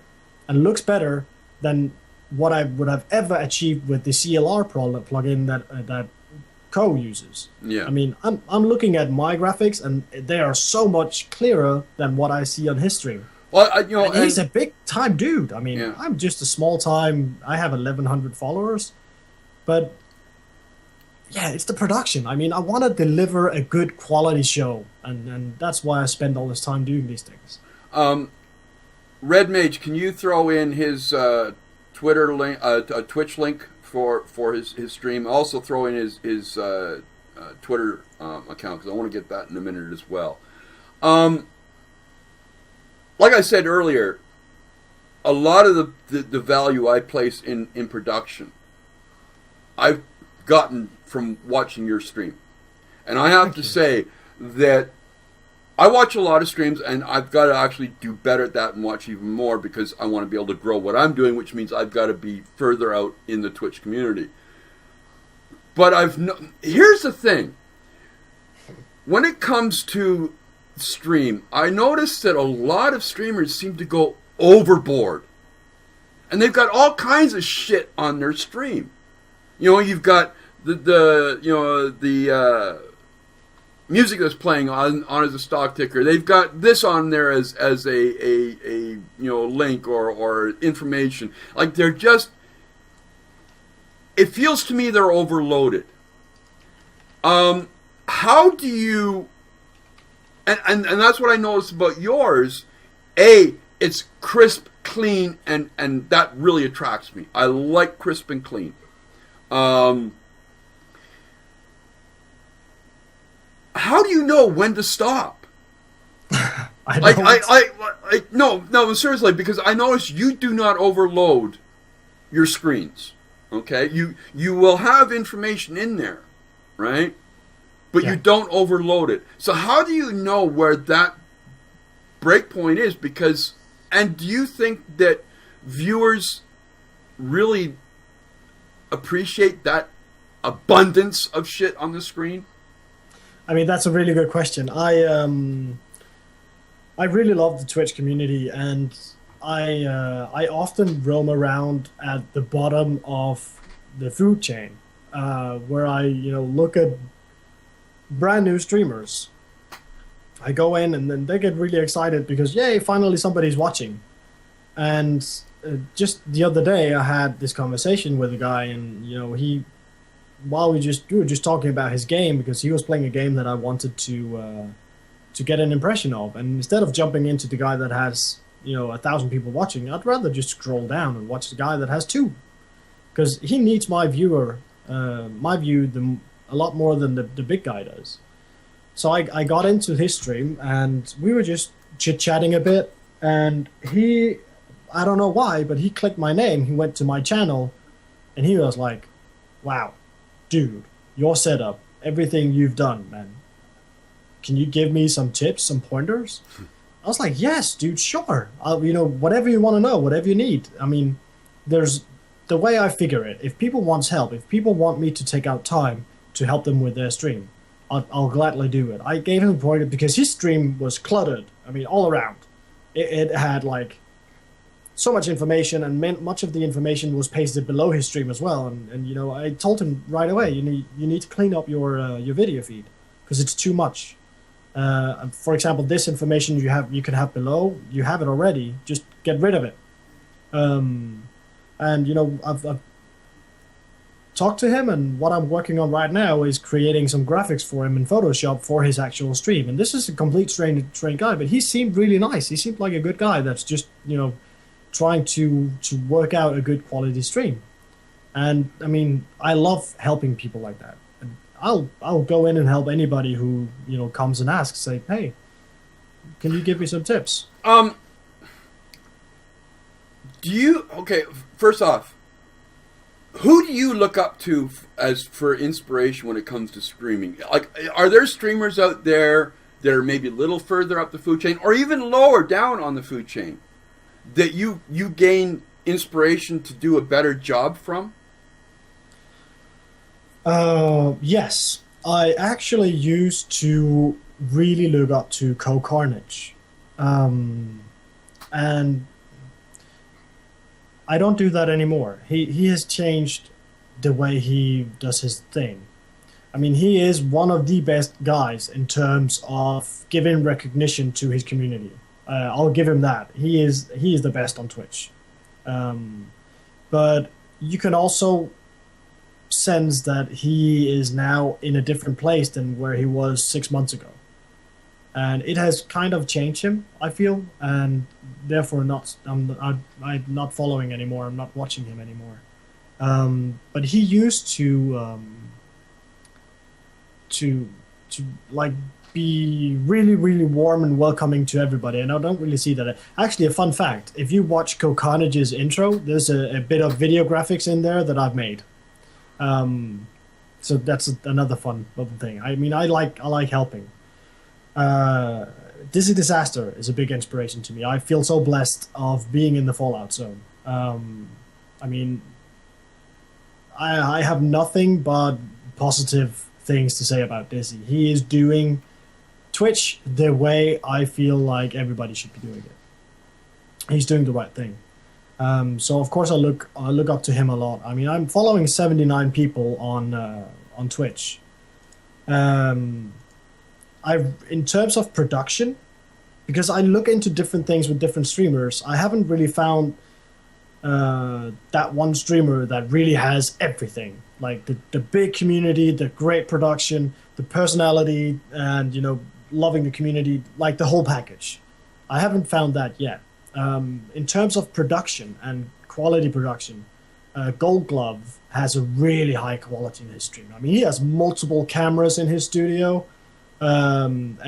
and looks better than what I would have ever achieved with the CLR plugin that Co uses. Yeah. I mean, I'm looking at my graphics, and they are so much clearer than what I see on his stream. Well, and he's a big time dude. I mean, yeah. I'm just a small time. I have 1,100 followers, but yeah, it's the production. I mean, I want to deliver a good quality show, and that's why I spend all this time doing these things. Red Mage, can you throw in his Twitter link, Twitch link for his stream. Also throw in his Twitter account, because I want to get that in a minute as well. Like I said earlier, a lot of the value I place in production, I've gotten from watching your stream. And I have to say that I watch a lot of streams, and I've got to actually do better at that and watch even more, because I want to be able to grow what I'm doing, which means I've got to be further out in the Twitch community. But here's the thing. When it comes to stream, I noticed that a lot of streamers seem to go overboard. And they've got all kinds of shit on their stream. You know, you've got the music that's playing on as a stock ticker. They've got this on there as a link or information. Like, they're just, it feels to me they're overloaded. How do you, and that's what I noticed about yours. It's crisp, clean, and that really attracts me. I like crisp and clean. How do you know when to stop? No, seriously, because I notice you do not overload your screens. Okay, you will have information in there, right? But you don't overload it. So how do you know where that breakpoint is? And do you think that viewers really appreciate that abundance of shit on the screen? I mean, that's a really good question. I really love the Twitch community, and I often roam around at the bottom of the food chain, where I look at brand new streamers. I go in, and then they get really excited because, yay, finally somebody's watching. And just the other day, I had this conversation with a guy, and we were just talking about his game, because he was playing a game that I wanted to get an impression of. And instead of jumping into the guy that has 1,000 people watching, I'd rather just scroll down and watch the guy that has 2, because he needs my view a lot more than the big guy does. So I got into his stream, and we were just chit-chatting a bit, and I don't know why, but he clicked my name. He went to my channel, and he was like, wow, dude, your setup, everything you've done, man. Can you give me some tips, some pointers? I was like, yes, dude, sure. Whatever you want to know, whatever you need. I mean, there's the way I figure it. If people want help, if people want me to take out time to help them with their stream, I'll gladly do it. I gave him a pointer because his stream was cluttered. I mean, all around. It had like so much information, and much of the information was pasted below his stream as well. And I told him right away, you need to clean up your video feed, because it's too much. For example, this information you can have below, you have it already. Just get rid of it. I've talked to him, and what I'm working on right now is creating some graphics for him in Photoshop for his actual stream. And this is a complete strange guy, but he seemed really nice. He seemed like a good guy that's just trying to work out a good quality stream. And I mean, I love helping people like that. And I'll go in and help anybody who comes and asks, say, hey, can you give me some tips? First off, who do you look up to as for inspiration when it comes to streaming? Like, are there streamers out there that are maybe a little further up the food chain, or even lower down on the food chain, that you gain inspiration to do a better job from? Yes. I actually used to really look up to Co-Carnage. And I don't do that anymore. He has changed the way he does his thing. I mean, he is one of the best guys in terms of giving recognition to his community. I'll give him that. He is the best on Twitch. But you can also sense that he is now in a different place than where he was 6 months ago. And it has kind of changed him, I feel, and therefore I'm not following anymore. I'm not watching him anymore. But he used to to like be really really warm and welcoming to everybody, and I don't really see that. Actually, a fun fact: if you watch Kokarnage's intro, there's a bit of video graphics in there that I've made. Um, so that's another fun little thing. I mean, I like helping. Uh, Dizzy Disaster is a big inspiration to me. I feel so blessed of being in the Fallout zone. I mean, I have nothing but positive things to say about Dizzy. He is doing Twitch the way I feel like everybody should be doing it. He's doing the right thing. So of course I look up to him a lot. I mean, I'm following 79 people on Twitch. Um, I in terms of production, because I look into different things with different streamers, I haven't really found that one streamer that really has everything, like the big community, the great production, the personality, and loving the community, like the whole package. I haven't found that yet. In terms of production and quality production, Gold Glove has a really high quality in his stream. I mean, he has multiple cameras in his studio, and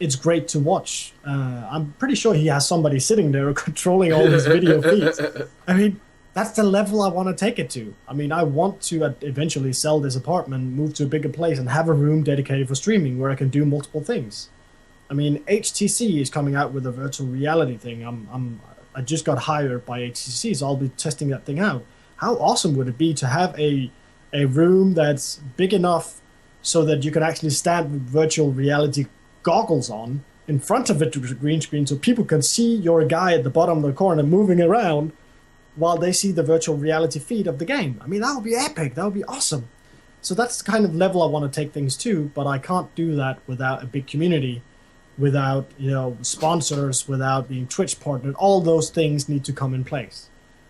it's great to watch. I'm pretty sure he has somebody sitting there controlling all his video feeds. I mean, that's the level I want to take it to. I mean, I want to eventually sell this apartment, move to a bigger place, and have a room dedicated for streaming where I can do multiple things. I mean, HTC is coming out with a virtual reality thing. I just got hired by HTC, so I'll be testing that thing out. How awesome would it be to have a room that's big enough so that you can actually stand with virtual reality goggles on in front of it to a green screen, so people can see your guy at the bottom of the corner moving around while they see the virtual reality feed of the game. I mean, that would be epic. That would be awesome. So that's the kind of level I want to take things to, but I can't do that without a big community, without sponsors, without being Twitch partnered. All those things need to come in place.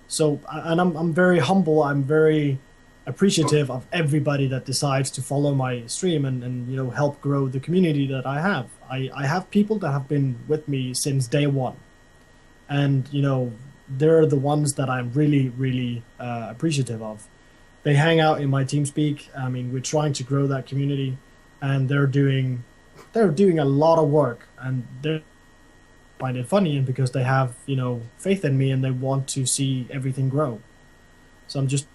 So, and I'm very humble. I'm very appreciative of everybody that decides to follow my stream and help grow the community that I have. I have people that have been with me since day one, and they're the ones that I'm really really appreciative of. They hang out in my TeamSpeak. I mean, we're trying to grow that community, and they're doing a lot of work, and they find it funny, and because they have faith in me and they want to see everything grow. So I'm just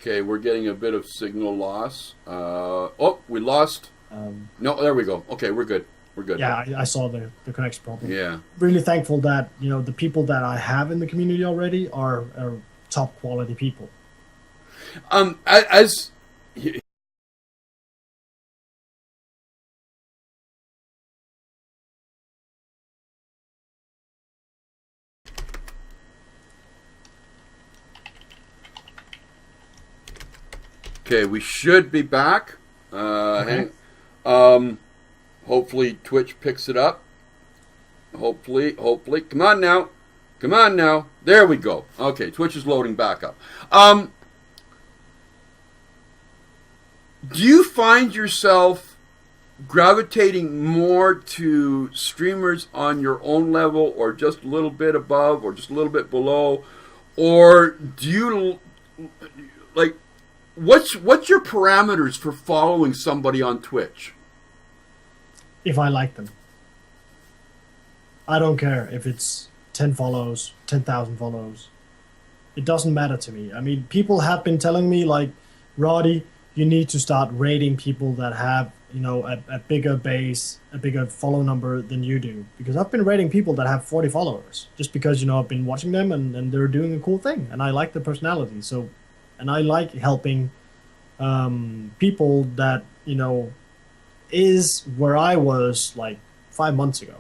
Okay, we're getting a bit of signal loss. We lost. No, there we go. Okay, we're good. We're good. Yeah, I saw the connection problem. Yeah. Really thankful that the people that I have in the community already are top quality people. As Okay, we should be back. Okay. Hopefully Twitch picks it up. Hopefully. Come on now. There we go. Okay, Twitch is loading back up. Do you find yourself gravitating more to streamers on your own level, or just a little bit above, or just a little bit below? Or do you, like, what's your parameters for following somebody on Twitch? If I like them. I don't care if it's 10 follows, 10,000 follows. It doesn't matter to me. I mean, people have been telling me, like, Rawdee, you need to start rating people that have, a bigger base, a bigger follow number than you do. Because I've been rating people that have 40 followers, just because, I've been watching them and they're doing a cool thing. And I like their personality. So, and I like helping people that, is where I was like 5 months ago.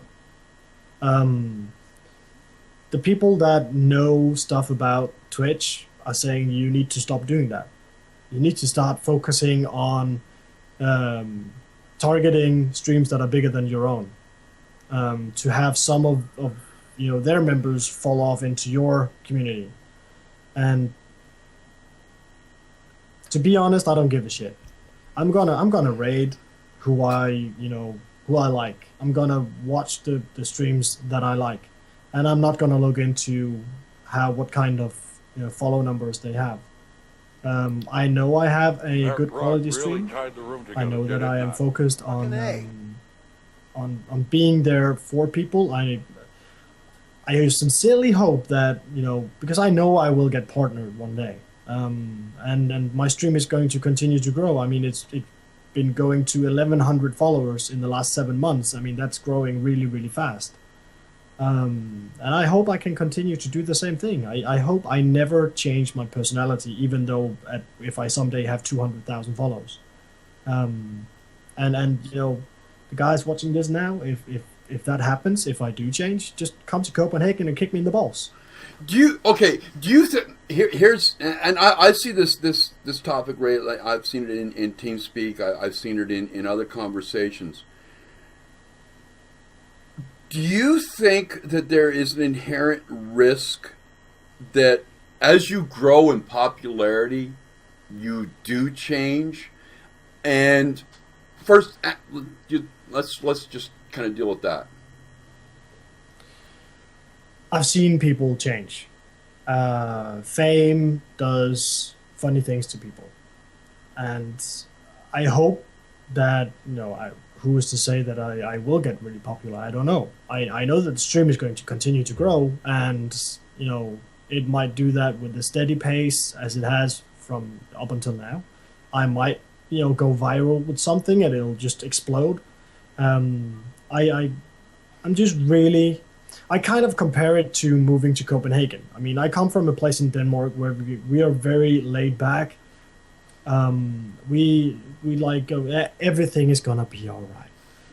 The people that know stuff about Twitch are saying you need to stop doing that. You need to start focusing on targeting streams that are bigger than your own, to have some of their members fall off into your community. And to be honest, I don't give a shit. I'm gonna raid who I like. I'm gonna watch the streams that I like, and I'm not gonna look into what kind of follow numbers they have. I know I have a That good rug quality really stream. tied the room I together, know that did it I am not? focused Fucking A. on being there for people. I sincerely hope that, because I know I will get partnered one day. And my stream is going to continue to grow. I mean, it's been going to 1,100 followers in the last 7 months. I mean, that's growing really, really fast. And I hope I can continue to do the same thing. I hope I never change my personality, even though if I someday have 200,000 followers. Um, and the guys watching this now, if that happens, if I do change, just come to Copenhagen and kick me in the balls. Do you think here's and I see this topic, right? Like I've seen it in TeamSpeak. I've seen it in other conversations. Do you think that there is an inherent risk that as you grow in popularity, you do change? And first, let's just kind of deal with that. I've seen people change. Fame does funny things to people, and I hope that who is to say that I will get really popular? I don't know. I know that the stream is going to continue to grow, and it might do that with a steady pace as it has from up until now. I might go viral with something and it'll just explode. I'm just really. I kind of compare it to moving to Copenhagen. I mean, I come from a place in Denmark where we are very laid back. We like everything is gonna be all right.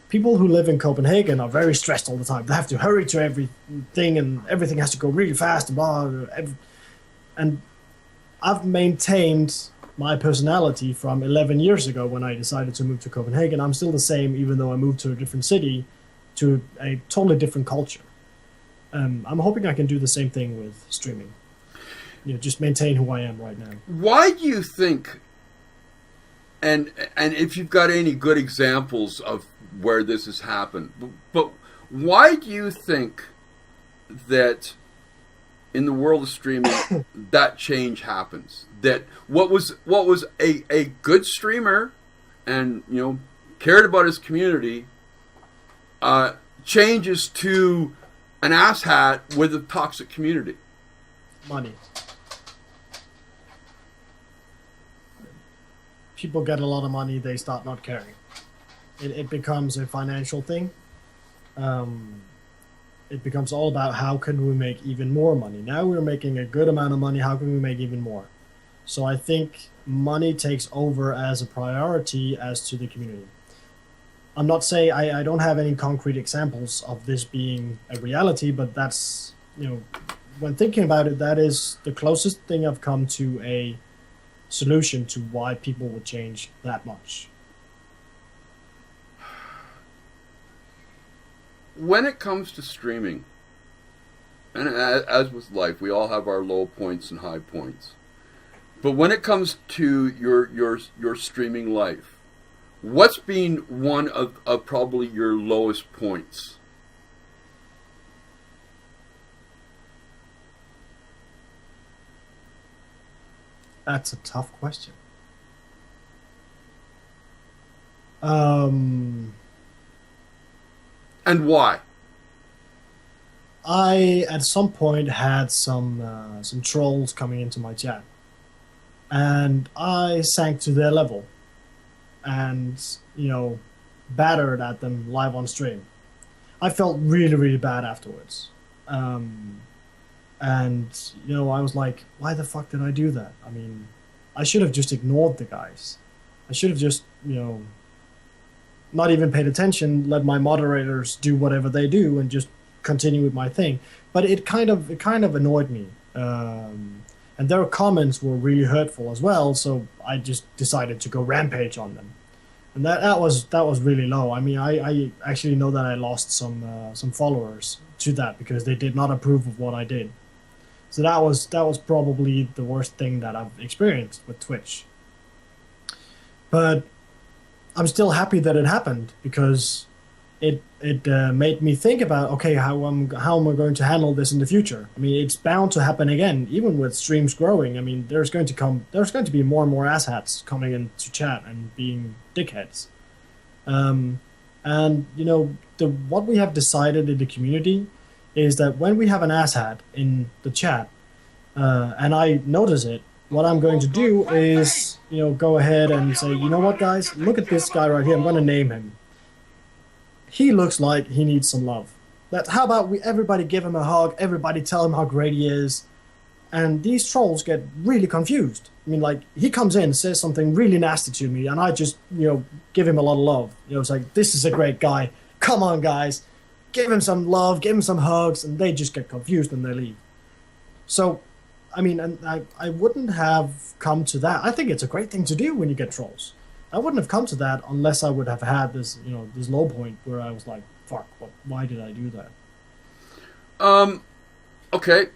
People who live in Copenhagen are very stressed all the time. They have to hurry to everything, and everything has to go really fast and blah. And I've maintained my personality from 11 years ago when I decided to move to Copenhagen. I'm still the same, even though I moved to a different city, to a totally different culture. I'm hoping I can do the same thing with streaming. Just maintain who I am right now. Why do you think? And if you've got any good examples of where this has happened, but why do you think that in the world of streaming that change happens? That what was a good streamer and cared about his community changes to an asshat with a toxic community. Money. People get a lot of money, they start not caring. It becomes a financial thing. It becomes all about how can we make even more money. Now we're making a good amount of money, how can we make even more? So I think money takes over as a priority as to the community. I'm not saying I don't have any concrete examples of this being a reality, but that's, when thinking about it, that is the closest thing I've come to a solution to why people would change that much. When it comes to streaming, and as with life, we all have our low points and high points. But when it comes to your streaming life, what's been one of probably your lowest points? That's a tough question. And why? I at some point had some trolls coming into my chat, and I sank to their level, and battered at them live on stream. I felt really, really bad afterwards. And I was like, why the fuck did I do that? I mean, I should have just ignored the guys. I should have just not even paid attention, let my moderators do whatever they do, and just continue with my thing. But it kind of annoyed me, and their comments were really hurtful as well. So I just decided to go rampage on them, and that was really low. I mean, I actually know that I lost some followers to that because they did not approve of what I did. So that was probably the worst thing that I've experienced with Twitch. But I'm still happy that it happened because it made me think about, okay, how am I going to handle this in the future? I mean, it's bound to happen again, even with streams growing. I mean, there's going to be more and more asshats coming into chat and being dickheads. Um, and what we have decided in the community is that when we have an asshat in the chat, and I notice it, what I'm going to do is go ahead and say, you know what, guys, look at this guy right here. I'm going to name him. He looks like he needs some love. How about everybody give him a hug, everybody tell him how great he is, and these trolls get really confused. I mean, like, he comes in, says something really nasty to me, and I just, give him a lot of love. It's like, this is a great guy. Come on, guys. Give him some love, give him some hugs, and they just get confused and they leave. So, I mean, and I wouldn't have come to that. I think it's a great thing to do when you get trolls. I wouldn't have come to that unless I would have had this, this low point where I was like, fuck, why did I do that? Okay.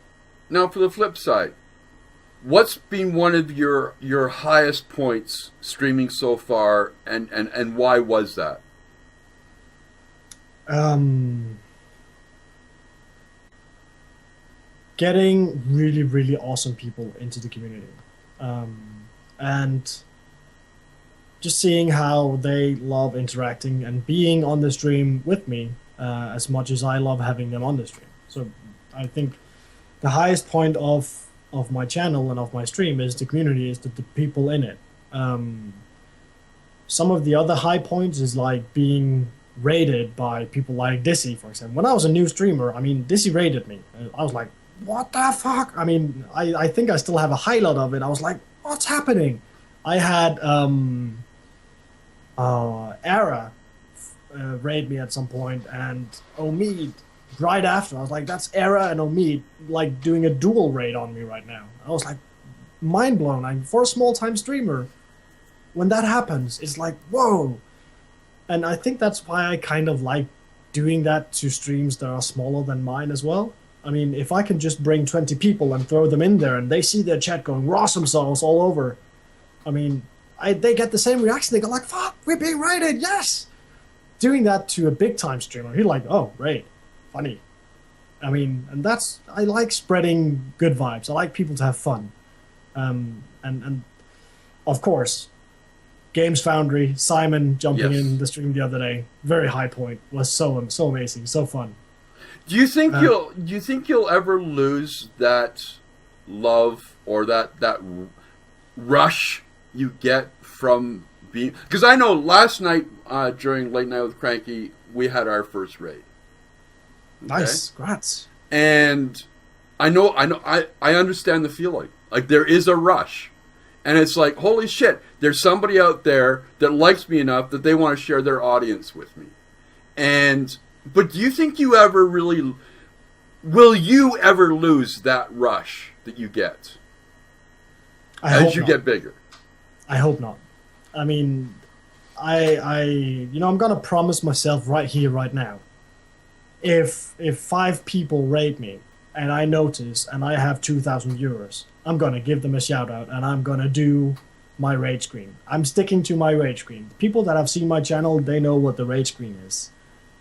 Now for the flip side, what's been one of your highest points streaming so far, and why was that? Getting really, really awesome people into the community. And just seeing how they love interacting and being on the stream with me as much as I love having them on the stream. So I think the highest point of my channel and of my stream is the community, is the people in it. Some of the other high points is like being raided by people like Dizzy, for example. When I was a new streamer, I mean, Dizzy raided me. I was like, what the fuck? I mean, I think I still have a highlight of it. I was like, what's happening? I had Era raid me at some point, and Omid right after. I was like, that's Era and Omid like doing a dual raid on me right now. I was like, mind blown. For a small time streamer, when that happens, it's like, whoa. And I think that's why I kind of like doing that to streams that are smaller than mine as well. I mean, if I can just bring 20 people and throw them in there and they see their chat going awesome songs all over, I mean, they get the same reaction. They go like, fuck, we're being raided, yes! Doing that to a big time streamer, he's like, oh, raid, funny. I mean, and I like spreading good vibes. I like people to have fun. And of course, Games Foundry, Simon jumping in the stream the other day, very high point, was so amazing, so fun. Do you think you'll ever lose that love or that rush you get from being? Because I know last night during Late Night with Cranky, we had our first raid. Okay? Nice, congrats. And I understand the feeling. Like, there is a rush. And it's like, holy shit, there's somebody out there that likes me enough that they want to share their audience with me. But do you think will you ever lose that rush that you get as you get bigger? I hope not. I mean, I'm gonna promise myself right here, right now. If 5 people raid me and I notice and I have 2,000 viewers, I'm gonna give them a shout out and I'm gonna do my rage screen. I'm sticking to my rage screen. People that have seen my channel, they know what the rage screen is.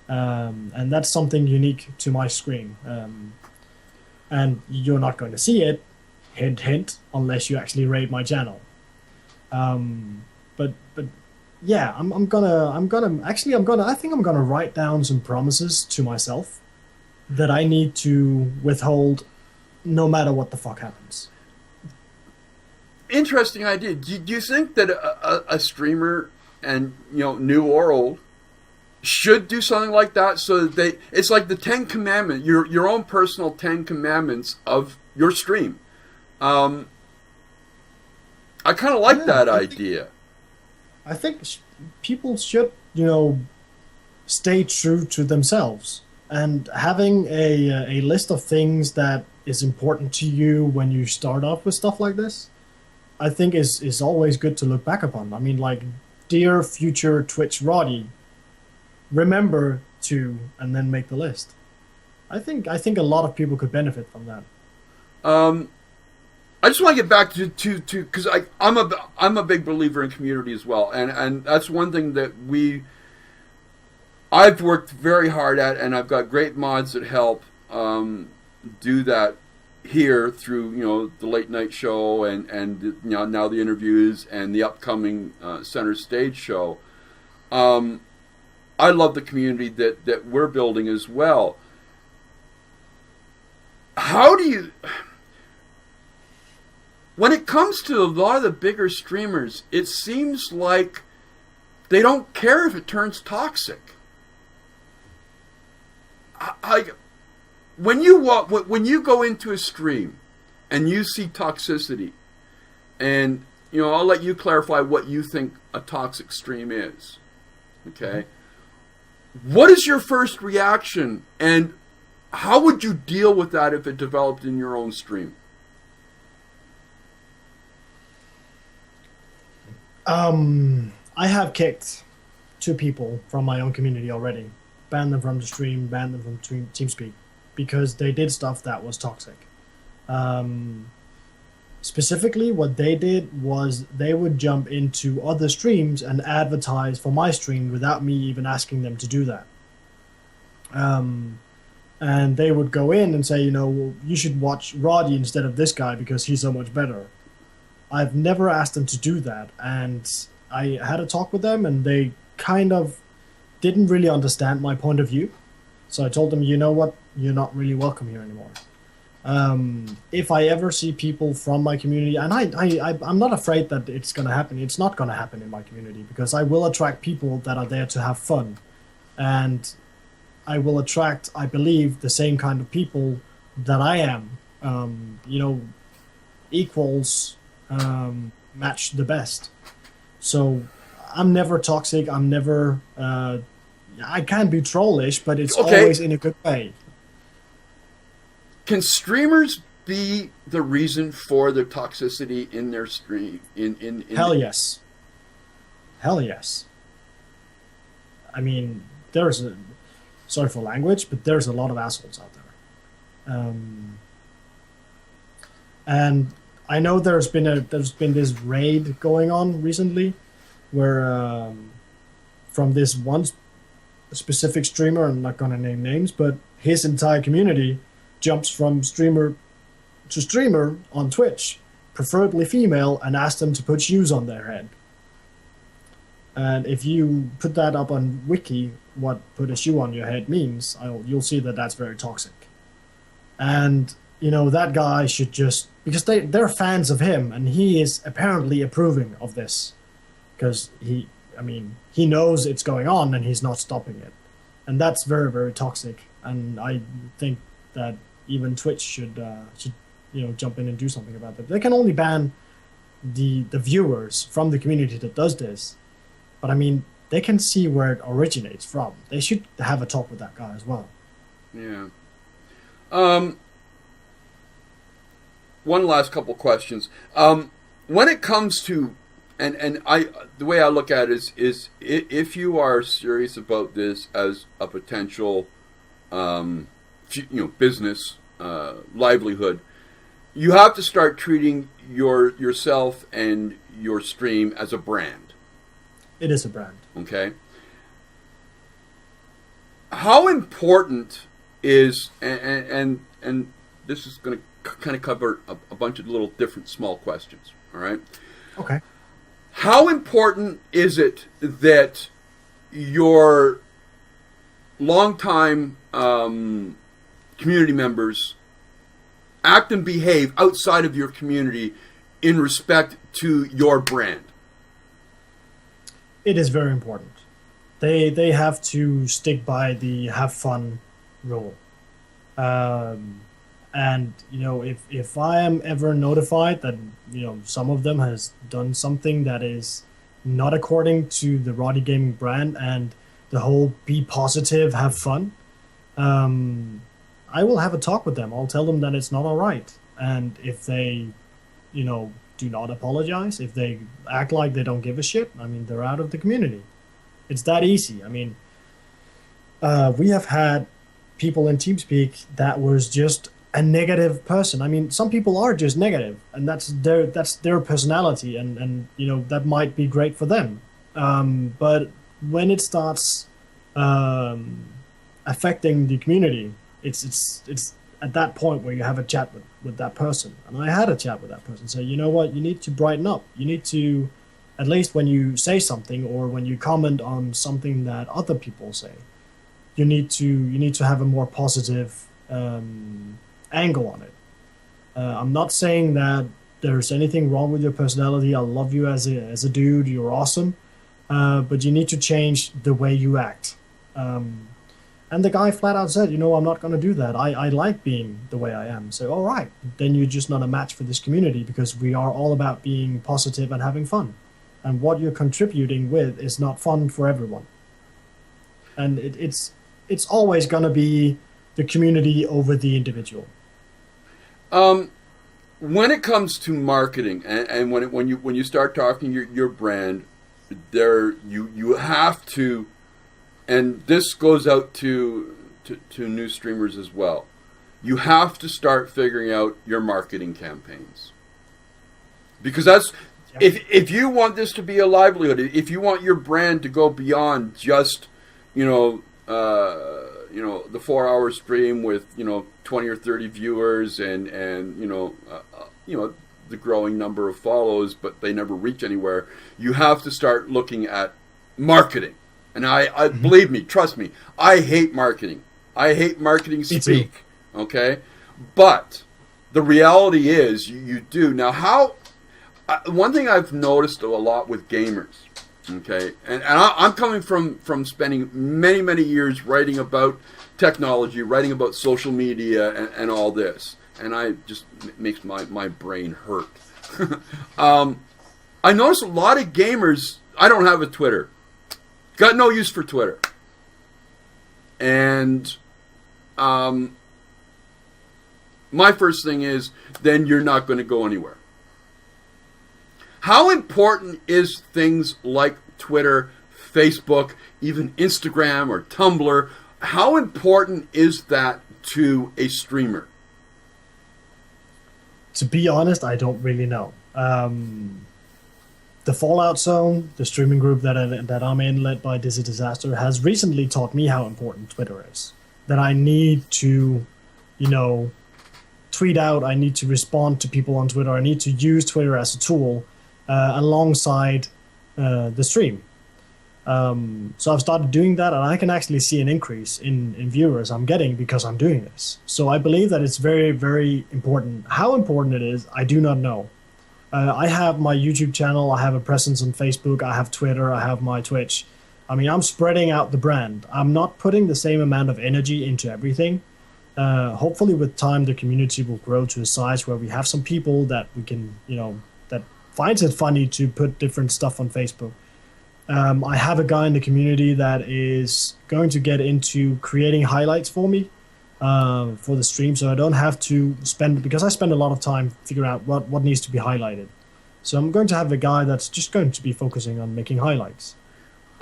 And that's something unique to my screen. And you're not going to see it, hint, hint, unless you actually raid my channel. But yeah, I think I'm gonna write down some promises to myself that I need to withhold no matter what the fuck happens. Interesting idea. Do you think that a streamer, and new or old, should do something like that, so that it's like the 10 Commandments, your own personal 10 Commandments of your stream? I kind of like that idea. I think people should, stay true to themselves, and having a list of things that is important to you when you start off with stuff like this, I think is always good to look back upon. I mean, like, dear future Twitch Rawdee, remember to, and then make the list. I think a lot of people could benefit from that. I just want to get back to because I'm a big believer in community as well, and that's one thing that I've worked very hard at, and I've got great mods that help do that here through the late night show and now the interviews and the upcoming center stage show. I love the community that we're building as well. How do you, when it comes to a lot of the bigger streamers, it seems like they don't care if it turns toxic. When you go into a stream and you see toxicity, and I'll let you clarify what you think a toxic stream is. Okay, what is your first reaction, and how would you deal with that if it developed in your own stream? I have kicked 2 people from my own community already. Banned them from the stream, banned them from TeamSpeak, because they did stuff that was toxic. Specifically, what they did was they would jump into other streams and advertise for my stream without me even asking them to do that. And they would go in and say, well, you should watch Rawdee instead of this guy because he's so much better. I've never asked them to do that, and I had a talk with them, and they kind of didn't really understand my point of view. So I told them, you know what, you're not really welcome here anymore. If I ever see people from my community, and I'm not afraid that it's going to happen. It's not going to happen in my community, because I will attract people that are there to have fun. And I will attract, I believe, the same kind of people that I am. Equals match the best. So I'm never toxic. I'm never... I can be trollish, but it's always in a good way. Can streamers be the reason for the toxicity in their stream? Hell yes. Hell yes. I mean, sorry for language, but there's a lot of assholes out there. And I know there's been this raid going on recently, where from this one specific streamer, I'm not gonna name names, but his entire community jumps from streamer to streamer on Twitch, preferably female, and asks them to put shoes on their head. And if you put that up on Wiki, what put a shoe on your head means, you'll see that that's very toxic. And that guy should just, because they're fans of him, and he is apparently approving of this, because he knows it's going on and he's not stopping it, and that's very, very toxic. And I think that even Twitch should jump in and do something about that. They can only ban the viewers from the community that does this, but they can see where it originates from. They should have a talk with that guy as well. Yeah. One last couple questions. When it comes to, the way I look at it is if you are serious about this as a potential, business, livelihood, you have to start treating yourself and your stream as a brand. It is a brand. Okay. How important is, and this is going to kind of cover a bunch of little different small questions, all right? Okay. How important is it that your longtime community members act and behave outside of your community in respect to your brand? It is very important. They have to stick by the have fun rule. And if I am ever notified that some of them has done something that is not according to the Rawdee Gaming brand and the whole be positive, have fun, I will have a talk with them. I'll tell them that it's not all right. And if they, do not apologize, if they act like they don't give a shit, they're out of the community. It's that easy. We have had people in TeamSpeak that was just a negative person. Some people are just negative, and that's their personality, and that might be great for them. But when it starts um, affecting the community. It's at that point where you have a chat with that person, and I had a chat with that person. So you know what, you need to brighten up. You need to, at least when you say something or when you comment on something that other people say, you need to have a more positive angle on it. I'm not saying that there's anything wrong with your personality. I love you as a dude. You're awesome, but you need to change the way you act. And the guy flat out said, I'm not going to do that. I like being the way I am. So, all right, then you're just not a match for this community, because we are all about being positive and having fun. And what you're contributing with is not fun for everyone. And it's always going to be the community over the individual. When it comes to marketing, and when you start talking your brand, you have to. And this goes out to new streamers as well. You have to start figuring out your marketing campaigns, because that's if you want this to be a livelihood, if you want your brand to go beyond just the 4-hour stream with 20 or 30 viewers and the growing number of follows, but they never reach anywhere. You have to start looking at marketing. And I believe me, trust me, I hate marketing. I hate marketing speak. Okay? But the reality is you do. Now, one thing I've noticed a lot with gamers, okay, and I'm coming from spending many, many years writing about technology, writing about social media and all this. And it makes my brain hurt. I notice a lot of gamers, I don't have a Twitter. Got no use for Twitter. And my first thing is, then you're not going to go anywhere. How important is things like Twitter, Facebook, even Instagram or Tumblr? How important is that to a streamer? To be honest, I don't really know. The Fallout Zone, the streaming group that I'm in, led by Dizzy Disaster, has recently taught me how important Twitter is. That I need to, tweet out. I need to respond to people on Twitter. I need to use Twitter as a tool alongside the stream. So I've started doing that, and I can actually see an increase in viewers I'm getting because I'm doing this. So I believe that it's very, very important. How important it is, I do not know. I have my YouTube channel, I have a presence on Facebook, I have Twitter, I have my Twitch. I mean, I'm spreading out the brand. I'm not putting the same amount of energy into everything. Hopefully with time, the community will grow to a size where we have some people that we can, that finds it funny to put different stuff on Facebook. I have a guy in the community that is going to get into creating highlights for me. For the stream, so I don't have to because I spend a lot of time figuring out what needs to be highlighted. So I'm going to have a guy that's just going to be focusing on making highlights.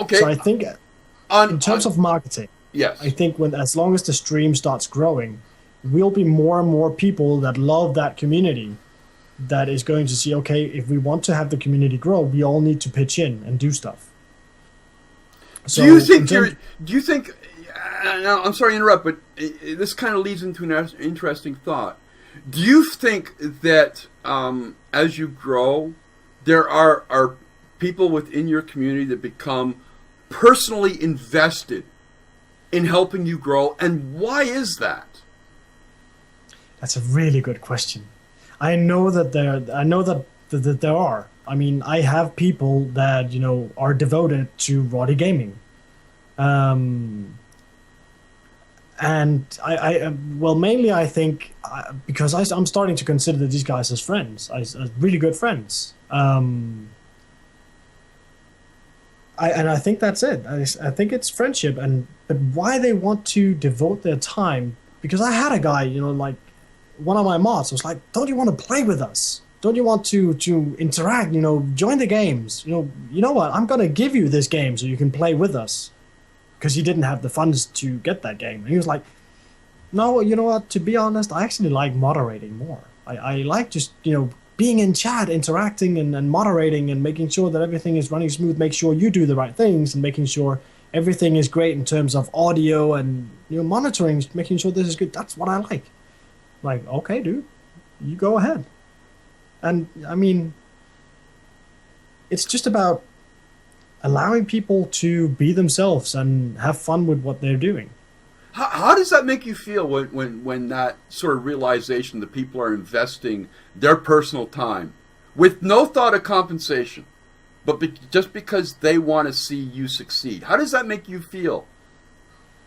Okay. So I think in terms of marketing, yes, I think as long as the stream starts growing, we'll be more and more people that love that community that is going to see, okay, if we want to have the community grow, we all need to pitch in and do stuff. So do you think now, I'm sorry to interrupt, but this kind of leads into an interesting thought. Do you think that as you grow, there are people within your community that become personally invested in helping you grow, and why is that? That's a really good question. I know that there are. I mean, I have people that are devoted to Rawdee gaming. And mainly I think because I'm starting to consider these guys as friends, as really good friends. And I think that's it. I think it's friendship, but why they want to devote their time? Because I had a guy, like one of my mods was like, "Don't you want to play with us? Don't you want to interact? Join the games. You know what? I'm gonna give you this game so you can play with us." Because he didn't have the funds to get that game. And he was like, no, you know what, to be honest, I actually like moderating more. I like just, being in chat, interacting and moderating and making sure that everything is running smooth, make sure you do the right things and making sure, everything is great in terms of audio and monitoring, making sure this is good. That's what I like. Like, okay, dude, you go ahead. And I mean, it's just about allowing people to be themselves and have fun with what they're doing. How does that make you feel when that sort of realization that people are investing their personal time with no thought of compensation, but just because they want to see you succeed? How does that make you feel?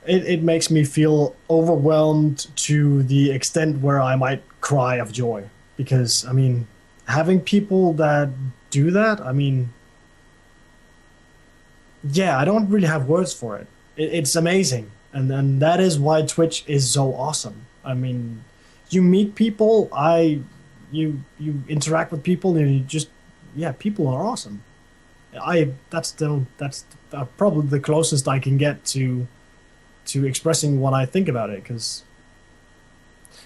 It makes me feel overwhelmed to the extent where I might cry of joy. Because, I mean, having people that do that, I mean, yeah, I don't really have words for it. It's amazing. And that is why Twitch is so awesome. I mean, you meet people, you interact with people, and you just, yeah, people are awesome. That's probably the closest I can get to expressing what I think about it. Because,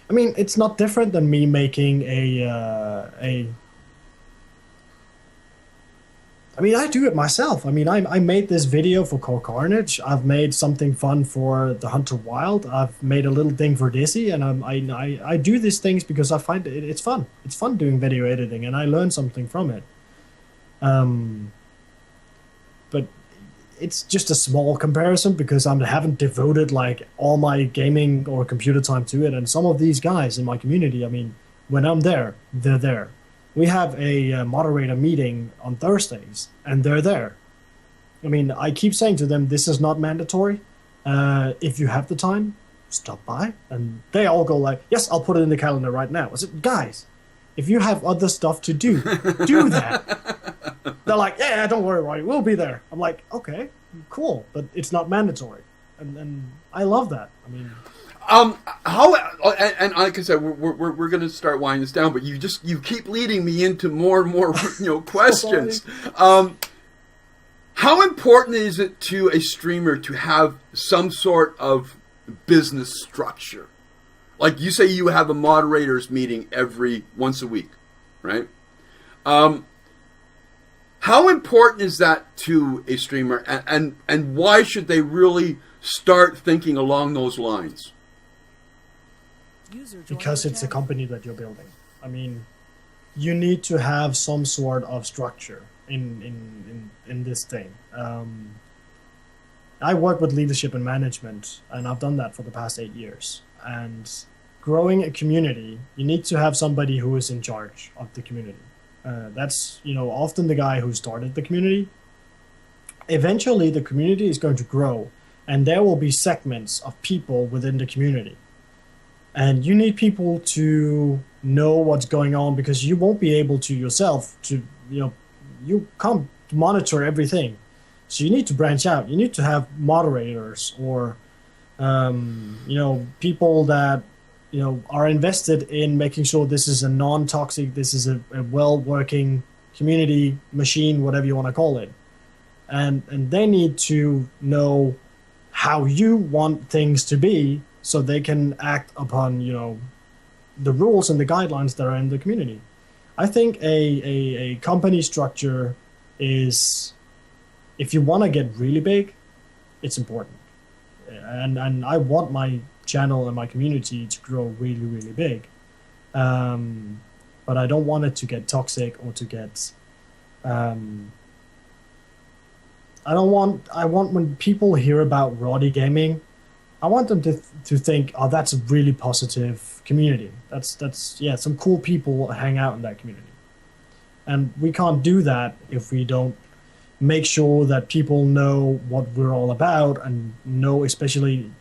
I mean, it's not different than me making I mean, I do it myself. I mean, I made this video for Core Carnage. I've made something fun for the Hunter Wild. I've made a little thing for Dizzy, and I do these things because I find it's fun. It's fun doing video editing, and I learn something from it. But it's just a small comparison because I haven't devoted like all my gaming or computer time to it. And some of these guys in my community, I mean, when I'm there, they're there. We have a moderator meeting on Thursdays, and they're there. I mean, I keep saying to them, this is not mandatory. If you have the time, stop by. And they all go like, yes, I'll put it in the calendar right now. I said, guys, if you have other stuff to do, do that. They're like, yeah, don't worry, Rawdee, we'll be there. I'm like, okay, cool, but it's not mandatory. And I love that. I mean... how and like I said, we're going to start winding this down, but you keep leading me into more and more questions. How important is it to a streamer to have some sort of business structure? Like you say, you have a moderators meeting once a week, right? How important is that to a streamer, and why should they really start thinking along those lines? Because it's a company that you're building. I mean, you need to have some sort of structure in this thing. I work with leadership and management, and I've done that for the past 8 years. And growing a community, you need to have somebody who is in charge of the community. That's often the guy who started the community. Eventually, the community is going to grow, and there will be segments of people within the community. And you need people to know what's going on, because you won't be able to yourself you can't monitor everything. So you need to branch out. You need to have moderators or, people that, are invested in making sure this is a non-toxic, this is a well-working community machine, whatever you want to call it. And they need to know how you want things to be, so they can act upon, the rules and the guidelines that are in the community. I think a company structure is, if you want to get really big, it's important. And I want my channel and my community to grow really, really big. But I don't want it to get toxic or to get... I want when people hear about Rawdee Gaming, I want them to think, oh, that's a really positive community. That's some cool people hang out in that community. And we can't do that if we don't make sure that people know what we're all about, and know, especially,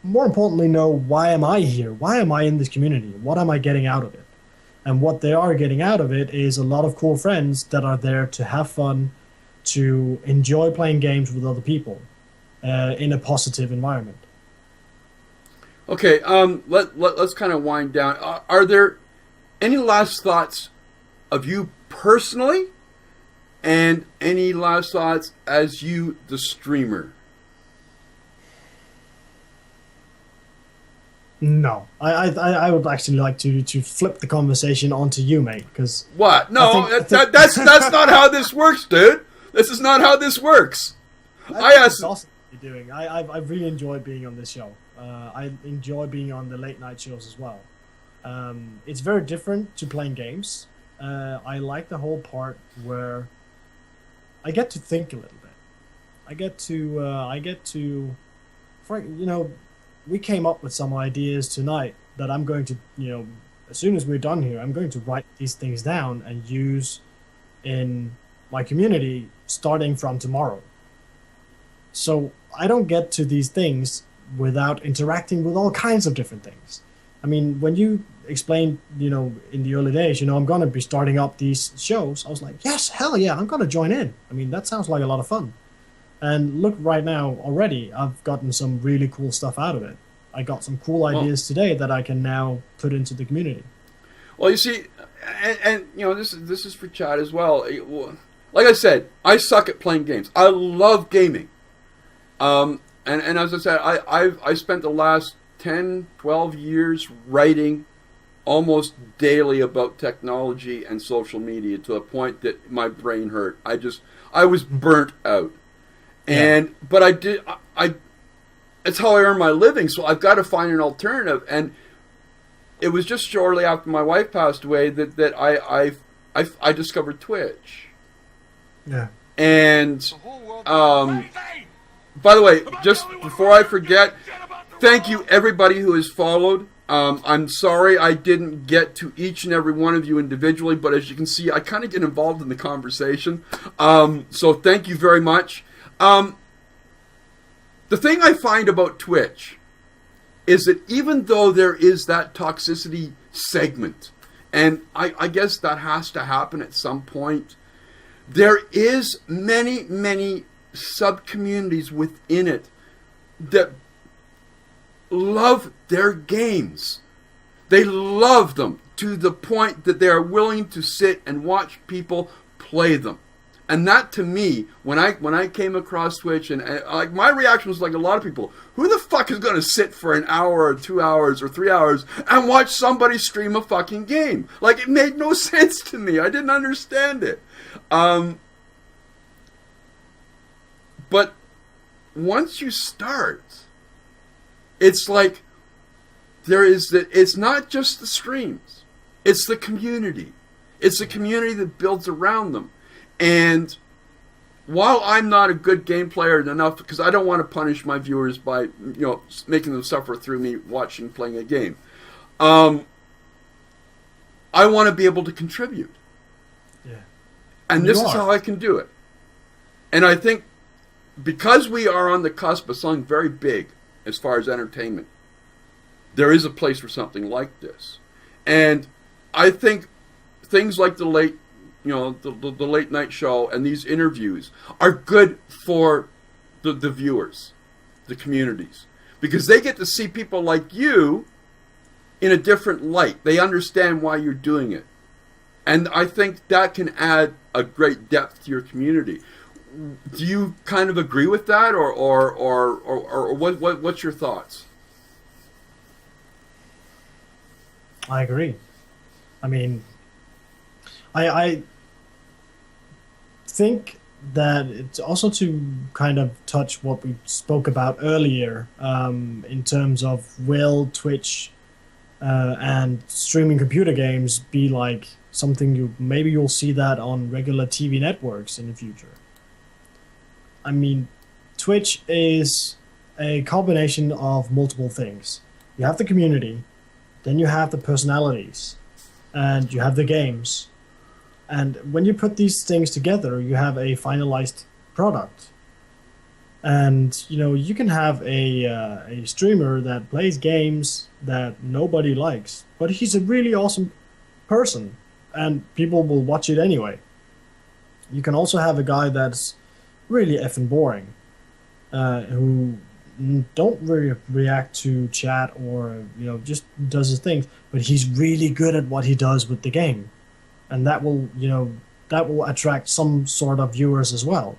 more importantly, know, why am I here? Why am I in this community? What am I getting out of it? And what they are getting out of it is a lot of cool friends that are there to have fun, to enjoy playing games with other people in a positive environment. Okay, let's kind of wind down. Are there any last thoughts of you personally, and any last thoughts as you, the streamer? No, I would actually like to flip the conversation onto you, mate. Because what? No, that's not how this works, dude. This is not how this works. I asked. It's awesome what you're doing. I really enjoy being on this show. I enjoy being on the late night shows as well. It's very different to playing games. I like the whole part where I get to think a little bit. I get to, we came up with some ideas tonight that I'm going to, as soon as we're done here, I'm going to write these things down and use in my community starting from tomorrow. So I don't get to these things without interacting with all kinds of different things. I mean, when you explained, in the early days, I'm going to be starting up these shows, I was like, yes, hell yeah, I'm going to join in. I mean, that sounds like a lot of fun. And look, right now, already, I've gotten some really cool stuff out of it. I got some cool ideas today that I can now put into the community. Well, you see, and this is for Chad as well. Like I said, I suck at playing games. I love gaming. And as I said, I spent the last 10, 12 years writing almost daily about technology and social media to a point that my brain hurt. I was burnt out. But it's how I earn my living, so I've got to find an alternative. And it was just shortly after my wife passed away that I discovered Twitch. Yeah. And by the way, just before I forget, thank you everybody who has followed. I'm sorry I didn't get to each and every one of you individually, but as you can see, I kind of get involved in the conversation. So thank you very much. The thing I find about Twitch is that even though there is that toxicity segment, and I guess that has to happen at some point, there is many, many sub-communities within it that love their games. They love them to the point that they are willing to sit and watch people play them. And that, to me, when I came across Twitch, and like my reaction was like a lot of people, who the fuck is going to sit for an hour or 2 hours or 3 hours and watch somebody stream a fucking game? Like, it made no sense to me. I didn't understand it. But once you start, it's like it's not just the streams. It's the community. It's the community that builds around them. And while I'm not a good game player enough, because I don't want to punish my viewers by making them suffer through me playing a game, I want to be able to contribute. Yeah. And this is how I can do it. And I think because we are on the cusp of something very big as far as entertainment, there is a place for something like this. And I think things like the late night show and these interviews are good for the viewers, the communities, because they get to see people like you in a different light. They understand why you're doing it. And I think that can add a great depth to your community. Do you kind of agree with that, or what's your thoughts? I agree. I mean, I think that it's also to kind of touch what we spoke about earlier in terms of will Twitch and streaming computer games be like something maybe you'll see that on regular TV networks in the future. I mean, Twitch is a combination of multiple things. You have the community, then you have the personalities, and you have the games. And when you put these things together, you have a finalized product. And, you can have a streamer that plays games that nobody likes, but he's a really awesome person, and people will watch it anyway. You can also have a guy that's really effing boring, who don't really react to chat or, just does his things, but he's really good at what he does with the game. And that will attract some sort of viewers as well.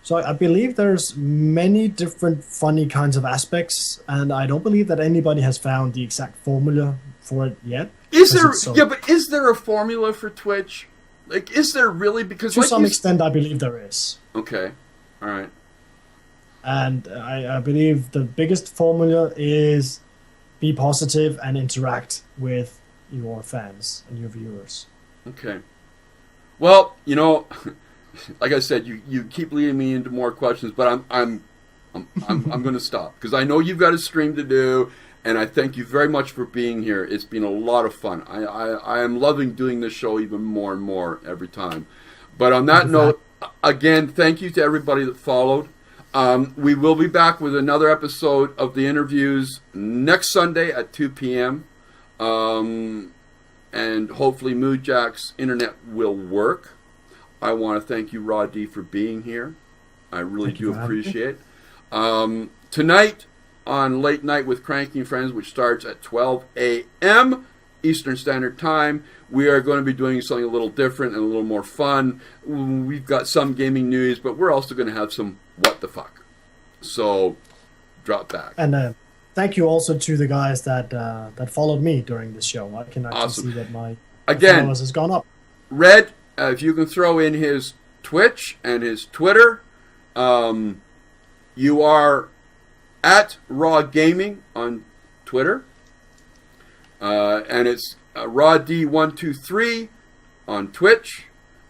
So I believe there's many different funny kinds of aspects, and I don't believe that anybody has found the exact formula for it yet. Is there a formula for Twitch? Like, is there really? Because to some extent, I believe there is. Okay, all right. And I believe the biggest formula is be positive and interact with your fans and your viewers. Okay. Well, you know, like I said, you keep leading me into more questions, but I'm going to stop because I know you've got a stream to do, and I thank you very much for being here. It's been a lot of fun. I am loving doing this show even more and more every time. But on that note, again, thank you to everybody that followed. We will be back with another episode of the interviews next Sunday at 2 p.m. And hopefully Moodjack's internet will work. I want to thank you, Rawdee, for being here. I really do appreciate it. Tonight on Late Night with Cranky and Friends, which starts at 12 a.m. Eastern Standard Time, we are going to be doing something a little different and a little more fun. We've got some gaming news, but we're also going to have some what the fuck. So, drop back. And thank you also to the guys that that followed me during this show. I can actually Awesome. see that my Again, followers has gone up. Red, if you can throw in his Twitch and his Twitter, you are at Raw Gaming on Twitter, and it's Rawdee123 on Twitch.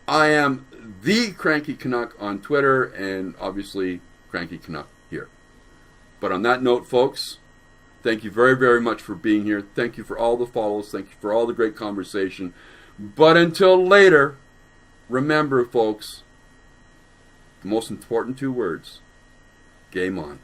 I am the Cranky Canuck on Twitter, and obviously Cranky Canuck here. But on that note, folks, thank you very, very much for being here. Thank you for all the follows. Thank you for all the great conversation. But until later, remember, folks, the most important two words, game on.